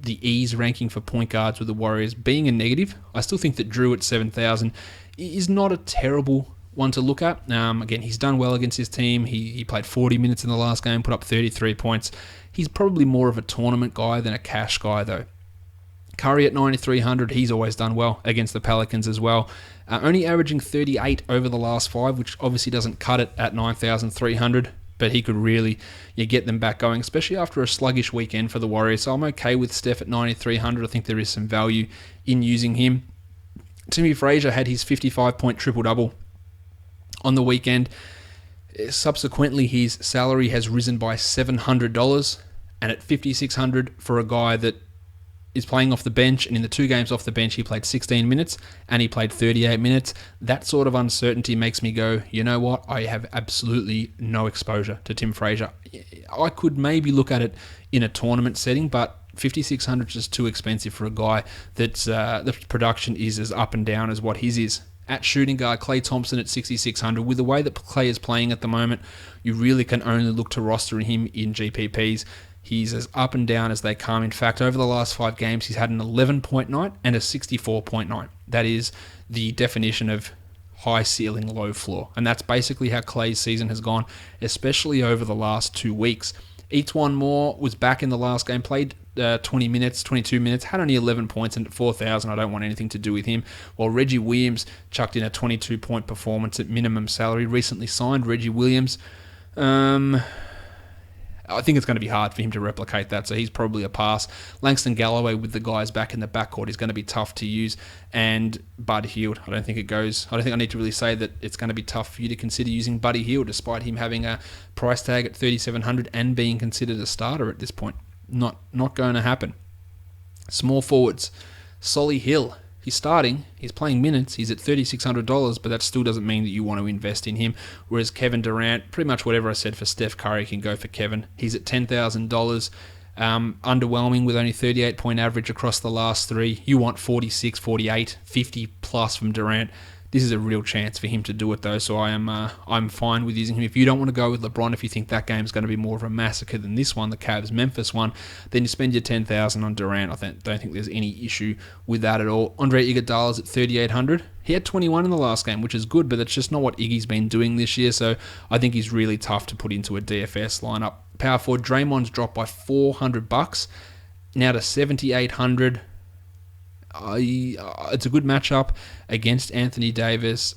ease ranking for point guards with the Warriors being a negative. I still think that Drew at 7,000 is not a terrible one to look at. Again, he's done well against his team. He played 40 minutes in the last game, put up 33 points. He's probably more of a tournament guy than a cash guy, though. Curry at 9,300, he's always done well against the Pelicans as well. Only averaging 38 over the last 5, which obviously doesn't cut it at 9,300, but he could really get them back going, especially after a sluggish weekend for the Warriors. So I'm okay with Steph at 9,300. I think there is some value in using him. Timmy Frazier had his 55-point triple-double on the weekend. Subsequently, his salary has risen by $700, and at $5,600 for a guy that is playing off the bench, and in the 2 games off the bench, he played 16 minutes and he played 38 minutes. That sort of uncertainty makes me go, you know what? I have absolutely no exposure to Tim Frazier. I could maybe look at it in a tournament setting, but 5,600 is just too expensive for a guy that's the production is as up and down as what his is. At shooting guard, Klay Thompson at 6,600. With the way that Klay is playing at the moment, you really can only look to roster him in GPPs. He's as up and down as they come. In fact, over the last 5 games, he's had an 11-point night and a 64-point night. That is the definition of high ceiling, low floor. And that's basically how Klay's season has gone, especially over the last 2 weeks. Etuan Moore was back in the last game, played 20 minutes, 22 minutes, had only 11 points, and at 4,000, I don't want anything to do with him. While Reggie Williams chucked in a 22-point performance at minimum salary. Recently signed Reggie Williams. I think it's going to be hard for him to replicate that, so he's probably a pass. Langston Galloway with the guys back in the backcourt is going to be tough to use, and Bud Hield. I don't think I need to really say that it's going to be tough for you to consider using Buddy Hield, despite him having a price tag at $3,700 and being considered a starter at this point. Not going to happen. Small forwards. Solly Hill, He's starting, he's playing minutes, he's at $3,600, but that still doesn't mean that you want to invest in him. Whereas Kevin Durant, pretty much whatever I said for Steph Curry can go for Kevin. He's at $10,000. Underwhelming with only 38-point average across the last three. You want 46, 48, 50 plus from Durant. This is a real chance for him to do it though, so I'm fine with using him. If you don't want to go with LeBron, if you think that game's going to be more of a massacre than this one, the Cavs-Memphis one, then you spend your $10,000 on Durant. I don't think there's any issue with that at all. Andre Iguodala's at $3,800. He had 21 in the last game, which is good, but that's just not what Iggy's been doing this year, so I think he's really tough to put into a DFS lineup. Power forward, Draymond's dropped by $400, now to $7,800. It's a good matchup against Anthony Davis.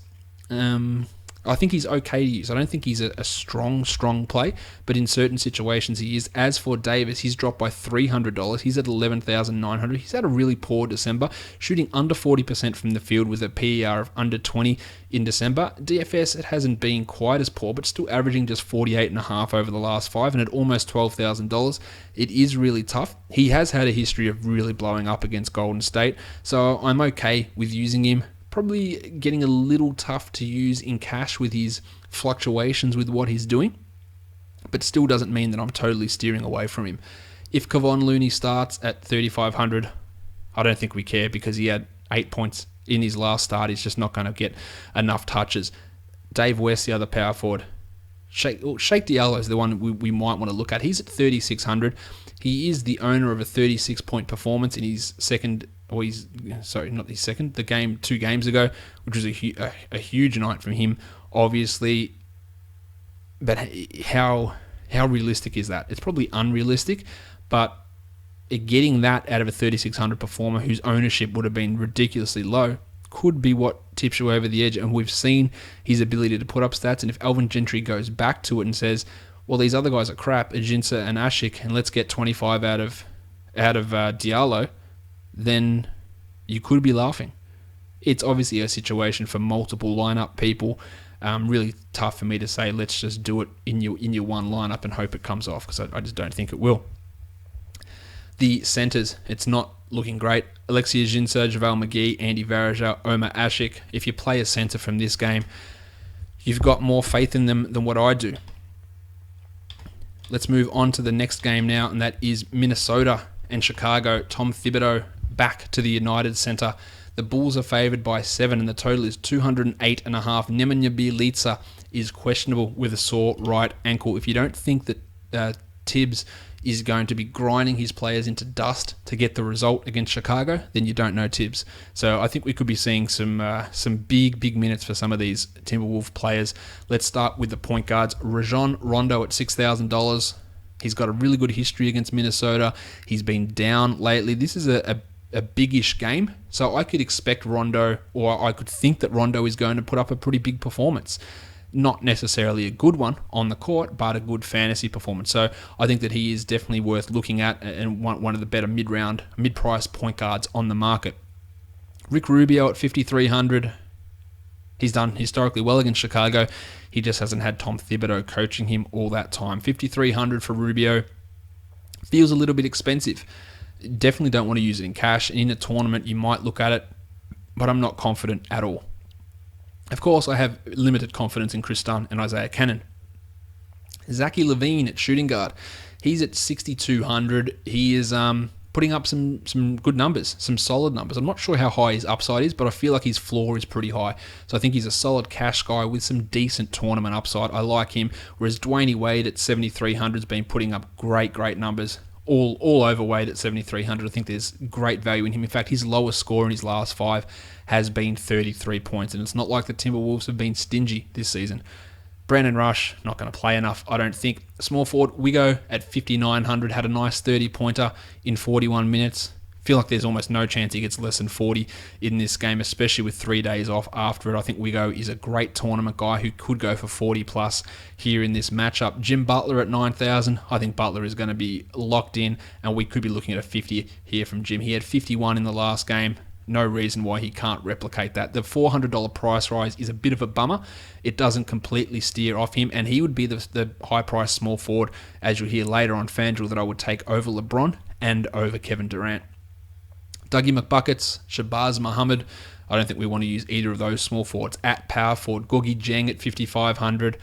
I think he's okay to use. I don't think he's a strong play, but in certain situations he is. As for Davis, he's dropped by $300. He's at $11,900. He's had a really poor December, shooting under 40% from the field with a PER of under 20 in December. DFS, it hasn't been quite as poor, but still averaging just 48.5 over the last five and at almost $12,000. It is really tough. He has had a history of really blowing up against Golden State, so I'm okay with using him. Probably getting a little tough to use in cash with his fluctuations with what he's doing, but still doesn't mean that I'm totally steering away from him. If Kevon Looney starts at $3,500, I don't think we care because he had 8 points in his last start. He's just not going to get enough touches. Dave West, the other power forward. Shake Diallo is the one we might want to look at. He's at $3,600. He is the owner of a 36-point performance in his the game 2 games ago, which was a huge night from him, obviously. But how realistic is that? It's probably unrealistic, but getting that out of a 3,600 performer whose ownership would have been ridiculously low could be what tips you over the edge. And we've seen his ability to put up stats. And if Alvin Gentry goes back to it and says, well, these other guys are crap, Ajinça and Ashik, and let's get 25 out of Diallo, then you could be laughing. It's obviously a situation for multiple lineup people. Really tough for me to say, let's just do it in your one lineup and hope it comes off, because I just don't think it will. The centers, it's not looking great. Alexei Ajinça, JaVale McGee, Andy Varejao, Omer Ashik. If you play a center from this game, you've got more faith in them than what I do. Let's move on to the next game now, and that is Minnesota and Chicago. Tom Thibodeau back to the United Center. The Bulls are favored by 7, and the total is 208.5. Nemanja Bjelica is questionable with a sore right ankle. If you don't think that Tibbs is going to be grinding his players into dust to get the result against Chicago, then you don't know Tibbs. So I think we could be seeing some big minutes for some of these Timberwolves players. Let's start with the point guards. Rajon Rondo at $6,000. He's got a really good history against Minnesota. He's been down lately. This is a biggish game, so I could expect Rondo, or I could think that Rondo is going to put up a pretty big performance. Not necessarily a good one on the court, but a good fantasy performance. So I think that he is definitely worth looking at and one of the better mid-price point guards on the market. Rick Rubio at $5,300. He's done historically well against Chicago. He just hasn't had Tom Thibodeau coaching him all that time. $5,300 for Rubio. Feels a little bit expensive. Definitely don't want to use it in cash. And in a tournament, you might look at it, but I'm not confident at all. Of course, I have limited confidence in Chris Dunn and Isaiah Cannon. Zachary Levine at shooting guard. He's at $6,200. He is putting up some good numbers, some solid numbers. I'm not sure how high his upside is, but I feel like his floor is pretty high. So I think he's a solid cash guy with some decent tournament upside. I like him. Whereas Dwayne Wade at $7,300 has been putting up great numbers. All overweight at $7,300. I think there's great value in him. In fact, his lowest score in his last 5 has been 33 points, and it's not like the Timberwolves have been stingy this season. Brandon Rush, not going to play enough, I don't think. Small forward, Wigo at $5,900, had a nice 30-pointer in 41 minutes. Feel like there's almost no chance he gets less than 40 in this game, especially with 3 days off after it. I think Wigo is a great tournament guy who could go for 40 plus here in this matchup. Jim Butler at $9,000. I think Butler is going to be locked in, and we could be looking at a 50 here from Jim. He had 51 in the last game. No reason why he can't replicate that. The $400 price rise is a bit of a bummer. It doesn't completely steer off him, and he would be the high-priced small forward, as you'll hear later on FanDuel, that I would take over LeBron and over Kevin Durant. Dougie McBuckets, Shabazz Muhammad. I don't think we want to use either of those small forwards. At power forward, Googie Jeng at 5,500.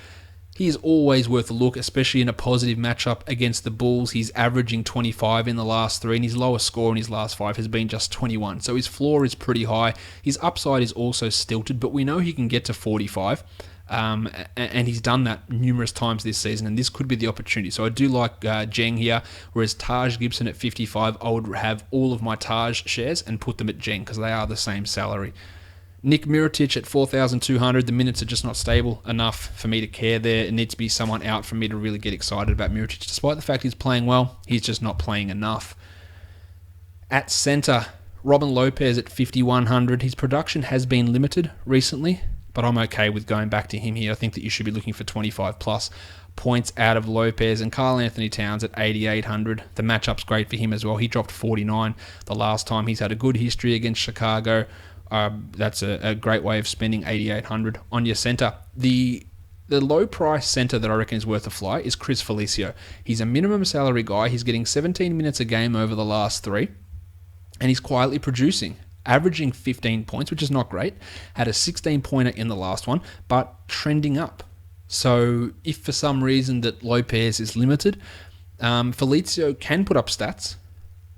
He is always worth a look, especially in a positive matchup against the Bulls. He's averaging 25 in the last 3, and his lowest score in his last 5 has been just 21. So his floor is pretty high. His upside is also stilted, but we know he can get to 45. And he's done that numerous times this season, and this could be the opportunity. So I do like Jeng here, whereas Taj Gibson at 55, I would have all of my Taj shares and put them at Jeng because they are the same salary. Nick Mirotic at 4,200, the minutes are just not stable enough for me to care there. It needs to be someone out for me to really get excited about Mirotic. Despite the fact he's playing well, he's just not playing enough. At centre, Robin Lopez at 5,100. His production has been limited recently, but I'm okay with going back to him here. I think that you should be looking for 25 plus points out of Lopez. And Karl Anthony Towns at 8,800. The matchup's great for him as well. He dropped 49 the last time. He's had a good history against Chicago. That's a great way of spending 8,800 on your centre. The low price centre that I reckon is worth a fly is Chris Felicio. He's a minimum salary guy. He's getting 17 minutes a game over the last 3, and he's quietly producing, averaging 15 points, which is not great. Had a 16-pointer in the last one, but trending up. So if for some reason that Lopez is limited, Felicio can put up stats,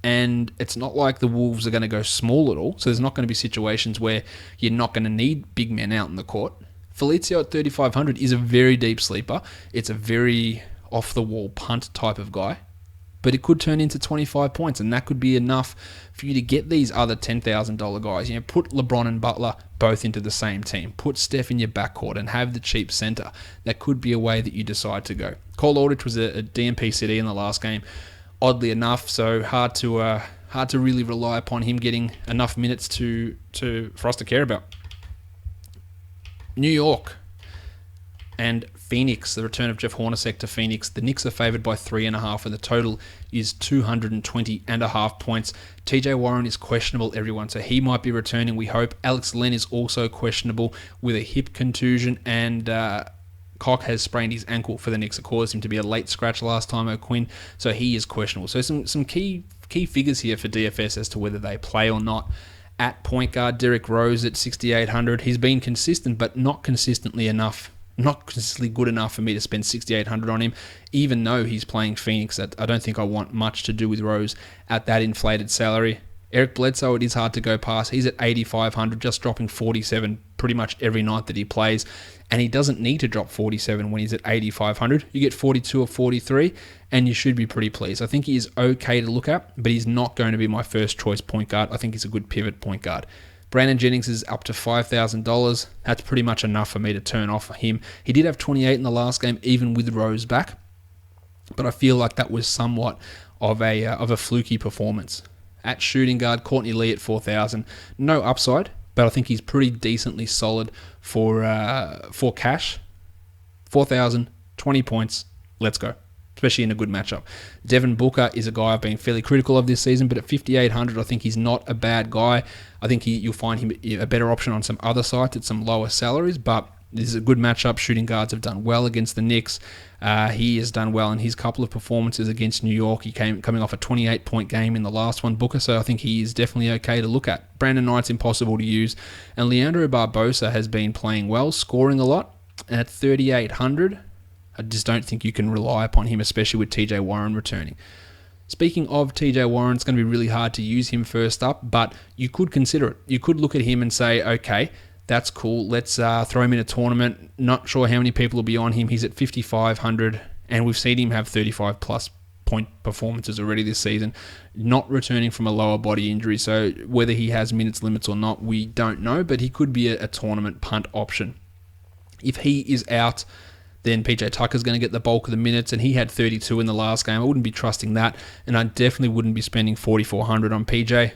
and it's not like the Wolves are going to go small at all, so there's not going to be situations where you're not going to need big men out in the court. Felicio at 3,500 is a very deep sleeper. It's a very off-the-wall punt type of guy, but it could turn into 25 points, and that could be enough for you to get these other $10,000 guys. You know, put LeBron and Butler both into the same team. Put Steph in your backcourt and have the cheap center. That could be a way that you decide to go. Cole Aldrich was a DMP CD in the last game, oddly enough, so hard to really rely upon him getting enough minutes for us to care about. New York and Phoenix, the return of Jeff Hornacek to Phoenix. The Knicks are favoured by 3.5, and the total is 220.5 points. TJ Warren is questionable, everyone, so he might be returning, we hope. Alex Len is also questionable with a hip contusion, and Koch has sprained his ankle for the Knicks. It caused him to be a late scratch last time, O'Quinn, so he is questionable. So some key figures here for DFS as to whether they play or not. At point guard, Derrick Rose at 6,800. He's been consistent, but not consistently enough. Not consistently good enough for me to spend 6,800 on him, even though he's playing Phoenix. I don't think I want much to do with Rose at that inflated salary. Eric Bledsoe, it is hard to go past. He's at 8,500, just dropping 47 pretty much every night that he plays. And he doesn't need to drop 47 when he's at 8,500. You get 42 or 43, and you should be pretty pleased. I think he is okay to look at, but he's not going to be my first choice point guard. I think he's a good pivot point guard. Brandon Jennings is up to $5,000. That's pretty much enough for me to turn off him. He did have 28 in the last game, even with Rose back, but I feel like that was somewhat of a fluky performance. At shooting guard, Courtney Lee at 4,000. No upside, but I think he's pretty decently solid for cash. 4,000, 20 points. Let's go. Especially in a good matchup. Devin Booker is a guy I've been fairly critical of this season, but at 5,800, I think he's not a bad guy. I think you'll find him a better option on some other sites at some lower salaries, but this is a good matchup. Shooting guards have done well against the Knicks. He has done well in his couple of performances against New York. He coming off a 28-point game in the last one, Booker, so I think he is definitely okay to look at. Brandon Knight's impossible to use, and Leandro Barbosa has been playing well, scoring a lot. And at 3,800, I just don't think you can rely upon him, especially with TJ Warren returning. Speaking of TJ Warren, it's going to be really hard to use him first up, but you could consider it. You could look at him and say, okay, that's cool. Let's throw him in a tournament. Not sure how many people will be on him. He's at 5,500, and we've seen him have 35-plus point performances already this season, not returning from a lower body injury. So whether he has minutes limits or not, we don't know, but he could be a tournament punt option. If he is out, then PJ Tucker's going to get the bulk of the minutes, and he had 32 in the last game. I wouldn't be trusting that, and I definitely wouldn't be spending 4,400 on PJ.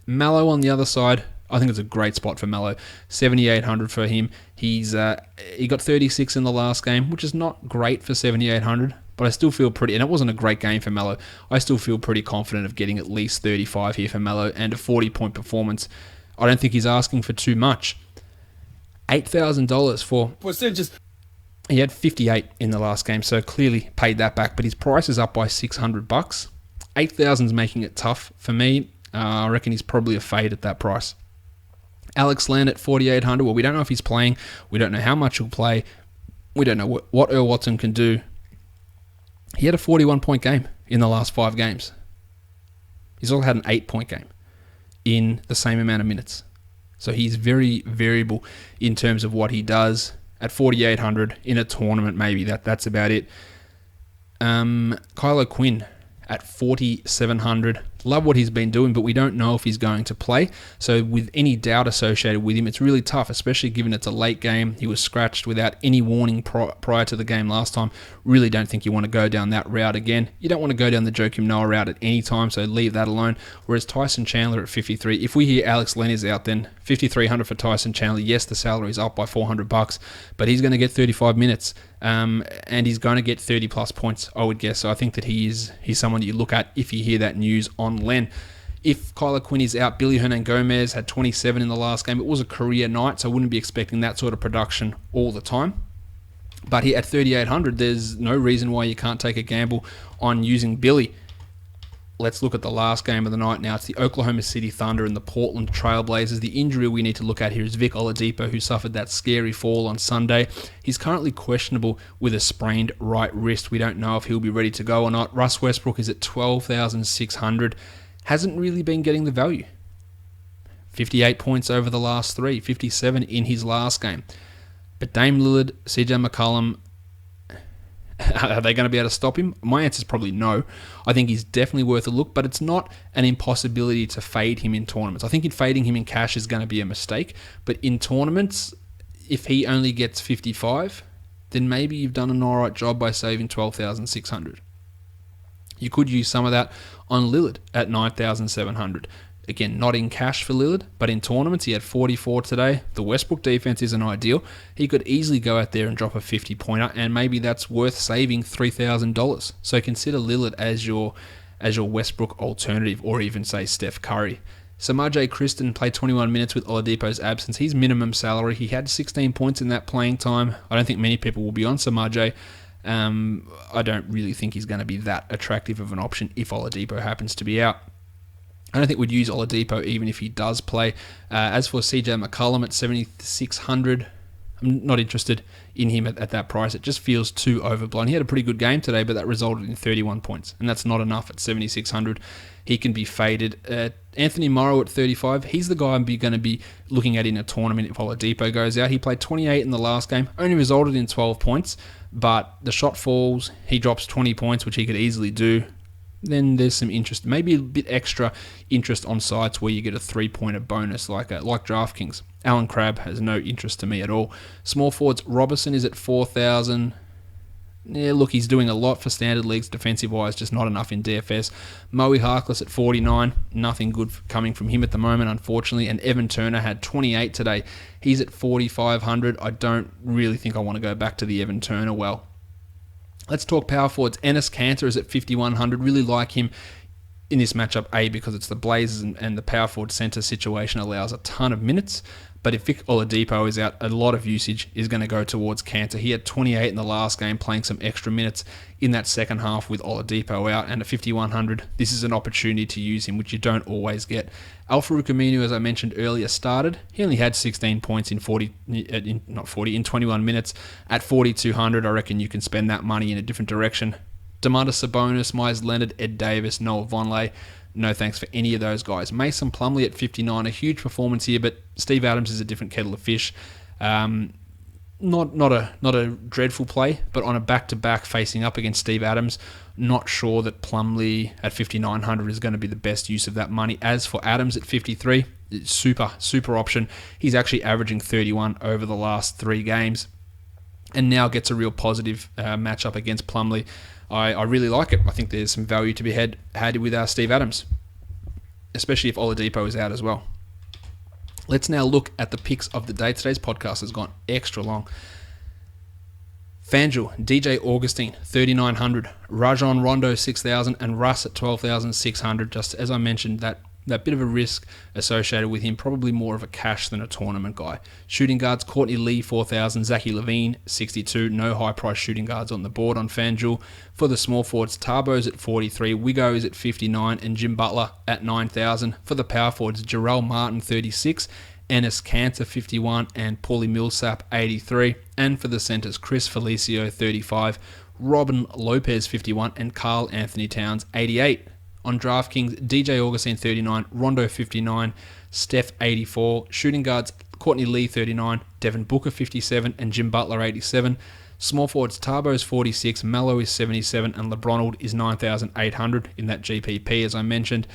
Mallow on the other side, I think it's a great spot for Mallow. 7,800 for him. He got 36 in the last game, which is not great for 7,800, but I still feel pretty, and it wasn't a great game for Mallow. I still feel pretty confident of getting at least 35 here for Mallow, and a 40-point performance. I don't think he's asking for too much. $8,000 for percentages. He had 58 in the last game, so clearly paid that back, but his price is up by $600. 8,000 is making it tough for me. I reckon he's probably a fade at that price. Alex Len at 4,800. Well, we don't know if he's playing. We don't know how much he'll play. We don't know what Earl Watson can do. He had a 41-point game in the last 5 games. He's also had an 8-point game in the same amount of minutes. So he's very variable in terms of what he does. At 4,800 in a tournament, maybe that's about it. Kylo Quinn at 4,700. Love what he's been doing, but we don't know if he's going to play. So with any doubt associated with him, it's really tough, especially given it's a late game. He was scratched without any warning prior to the game last time. Really don't think you want to go down that route again. You don't want to go down the Joakim Noah route at any time, so leave that alone. Whereas Tyson Chandler at 53, if we hear Alex Len is out, then 5,300 for Tyson Chandler. Yes, the salary is up by $400, but he's going to get 35 minutes. And he's going to get 30 plus points, I would guess. So I think that he's someone that you look at if you hear that news on Len. If Kyler Quinn is out, Billy Hernan Gomez had 27 in the last game. It was a career night, so I wouldn't be expecting that sort of production all the time. But here at 3,800, there's no reason why you can't take a gamble on using Billy. Let's look at the last game of the night now. It's the Oklahoma City Thunder and the Portland Trailblazers. The injury we need to look at here is Vic Oladipo, who suffered that scary fall on Sunday. He's currently questionable with a sprained right wrist. We don't know if he'll be ready to go or not. Russ Westbrook is at 12,600. Hasn't really been getting the value. 58 points over the last 3, 57 in his last game. But Dame Lillard, CJ McCollum, are they going to be able to stop him? My answer is probably no. I think he's definitely worth a look, but it's not an impossibility to fade him in tournaments. I think fading him in cash is going to be a mistake, but in tournaments, if he only gets 55, then maybe you've done an alright job by saving 12,600. You could use some of that on Lillard at 9,700. Again, not in cash for Lillard, but in tournaments, he had 44 today. The Westbrook defense isn't ideal. He could easily go out there and drop a 50-pointer, and maybe that's worth saving $3,000. So consider Lillard as your Westbrook alternative, or even, say, Steph Curry. Samaje Cristen played 21 minutes with Oladipo's absence. He's minimum salary. He had 16 points in that playing time. I don't think many people will be on Samaje. I don't really think he's going to be that attractive of an option if Oladipo happens to be out. I don't think we'd use Oladipo even if he does play. As for CJ McCollum at 7,600, I'm not interested in him at that price. It just feels too overblown. He had a pretty good game today, but that resulted in 31 points, and that's not enough at 7,600. He can be faded. Anthony Morrow at 35, he's the guy I'm going to be looking at in a tournament if Oladipo goes out. He played 28 in the last game, only resulted in 12 points, but the shot falls, he drops 20 points, which he could easily do. Then there's some interest, maybe a bit extra interest on sites where you get a 3-pointer bonus like DraftKings. Alan Crabb has no interest to me at all. Small forwards, Robertson is at 4,000. Yeah, look, he's doing a lot for standard leagues defensive-wise, just not enough in DFS. Moe Harkless at 49, nothing good coming from him at the moment, unfortunately. And Evan Turner had 28 today. He's at 4,500. I don't really think I want to go back to the Evan Turner well. Let's talk power forwards. Enes Kanter is at 5,100. Really like him in this matchup, because it's the Blazers and the power forward center situation allows a ton of minutes. But if Vic Oladipo is out, a lot of usage is going to go towards Kanter. He had 28 in the last game, playing some extra minutes in that second half with Oladipo out. And at 5,100, this is an opportunity to use him, which you don't always get. Al-Farouq Aminu, as I mentioned earlier, started. He only had 16 points in 21 minutes. At 4,200, I reckon you can spend that money in a different direction. Domantas Sabonis, Myers Leonard, Ed Davis, Noah Vonleh. No thanks for any of those guys. Mason Plumlee at 59, a huge performance here, but Steve Adams is a different kettle of fish. Not a dreadful play, but on a back-to-back facing up against Steve Adams, not sure that Plumlee at 5,900 is going to be the best use of that money. As for Adams at 53, super option. He's actually averaging 31 over the last 3 games, and now gets a real positive matchup against Plumlee. I really like it. I think there's some value to be had with Steve Adams, especially if Oladipo is out as well. Let's now look at the picks of the day. Today's podcast has gone extra long. FanDuel, DJ Augustine, 3,900. Rajon Rondo, 6,000. And Russ at 12,600. Just as I mentioned, that That bit of a risk associated with him, probably more of a cash than a tournament guy. Shooting guards, Courtney Lee, 4,000. Zachy Levine, 62. No high-price shooting guards on the board on FanDuel. For the small forwards, Tarbo's at 43. Wigo is at 59. And Jim Butler at 9,000. For the power forwards, Jarrell Martin, 36. Ennis Cantor, 51. And Paulie Millsap, 83. And for the centres, Chris Felicio, 35. Robin Lopez, 51. And Carl Anthony Towns, 88. On DraftKings, DJ Augustine, 39, Rondo, 59, Steph, 84, shooting guards, Courtney Lee, 39, Devin Booker, 57, and Jim Butler, 87. Small forwards, Tarbo is 46, Mallow is 77, and LeBronald is 9,800 in that GPP, as I mentioned.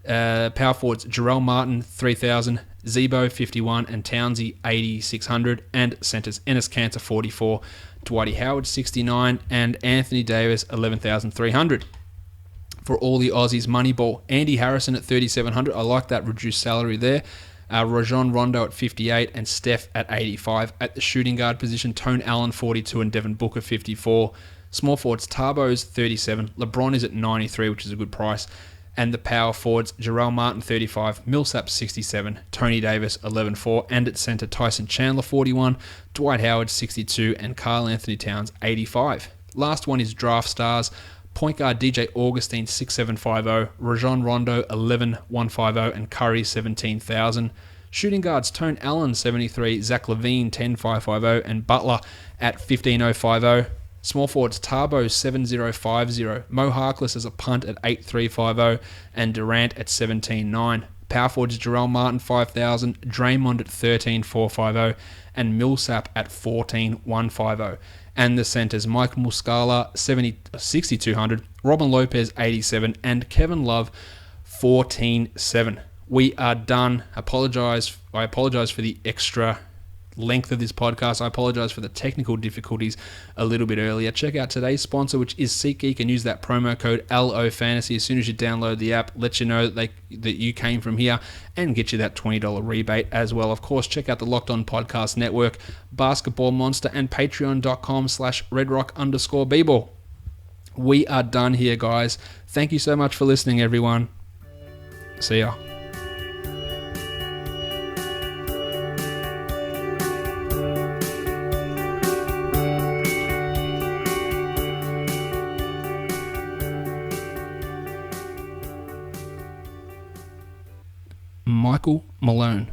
Power forwards, Jarrell Martin, 3,000, Zebo, 51, and Townsy, 8,600, and centers, Ennis Cantor, 44, Dwighty Howard, 69, and Anthony Davis, 11,300. For all the Aussies, Moneyball, Andy Harrison at 3,700. I like that reduced salary there. Rajon Rondo at 58 and Steph at 85. At the shooting guard position, Tone Allen 42 and Devin Booker 54. Small forwards, Tarbo's 37. LeBron is at 93, which is a good price. And the power forwards, Jarrell Martin 35, Millsap 67, Tony Davis 11.4, and at centre, Tyson Chandler 41, Dwight Howard 62, and Karl Anthony Towns 85. Last one is Draft Stars. Point guard DJ Augustine 6,750, Rajon Rondo 11,150, and Curry 17,000. Shooting guards Tone Allen 73, Zach Levine 10,550, and Butler at 15,050. Small forwards Tarbo 7,050, Mo Harkless as a punt at 8,350, and Durant at 17,900. Power forwards Jarrell Martin 5,000, Draymond at 13,450, and Millsap at 14,150. And the centres, Mike Muscala, 6,200, Robin Lopez, 87, and Kevin Love, 14,700. We are done. I apologise for the extra length of this podcast. I apologise for the technical difficulties a little bit earlier. Check out today's sponsor, which is SeatGeek, and use that promo code LOFantasy as soon as you download the app. Let you know that you came from here and get you that $20 rebate as well. Of course, check out the Locked On Podcast Network, Basketball Monster, and patreon.com/redrock_bball. We are done here, guys. Thank you so much for listening, everyone. See ya. Michael Malone.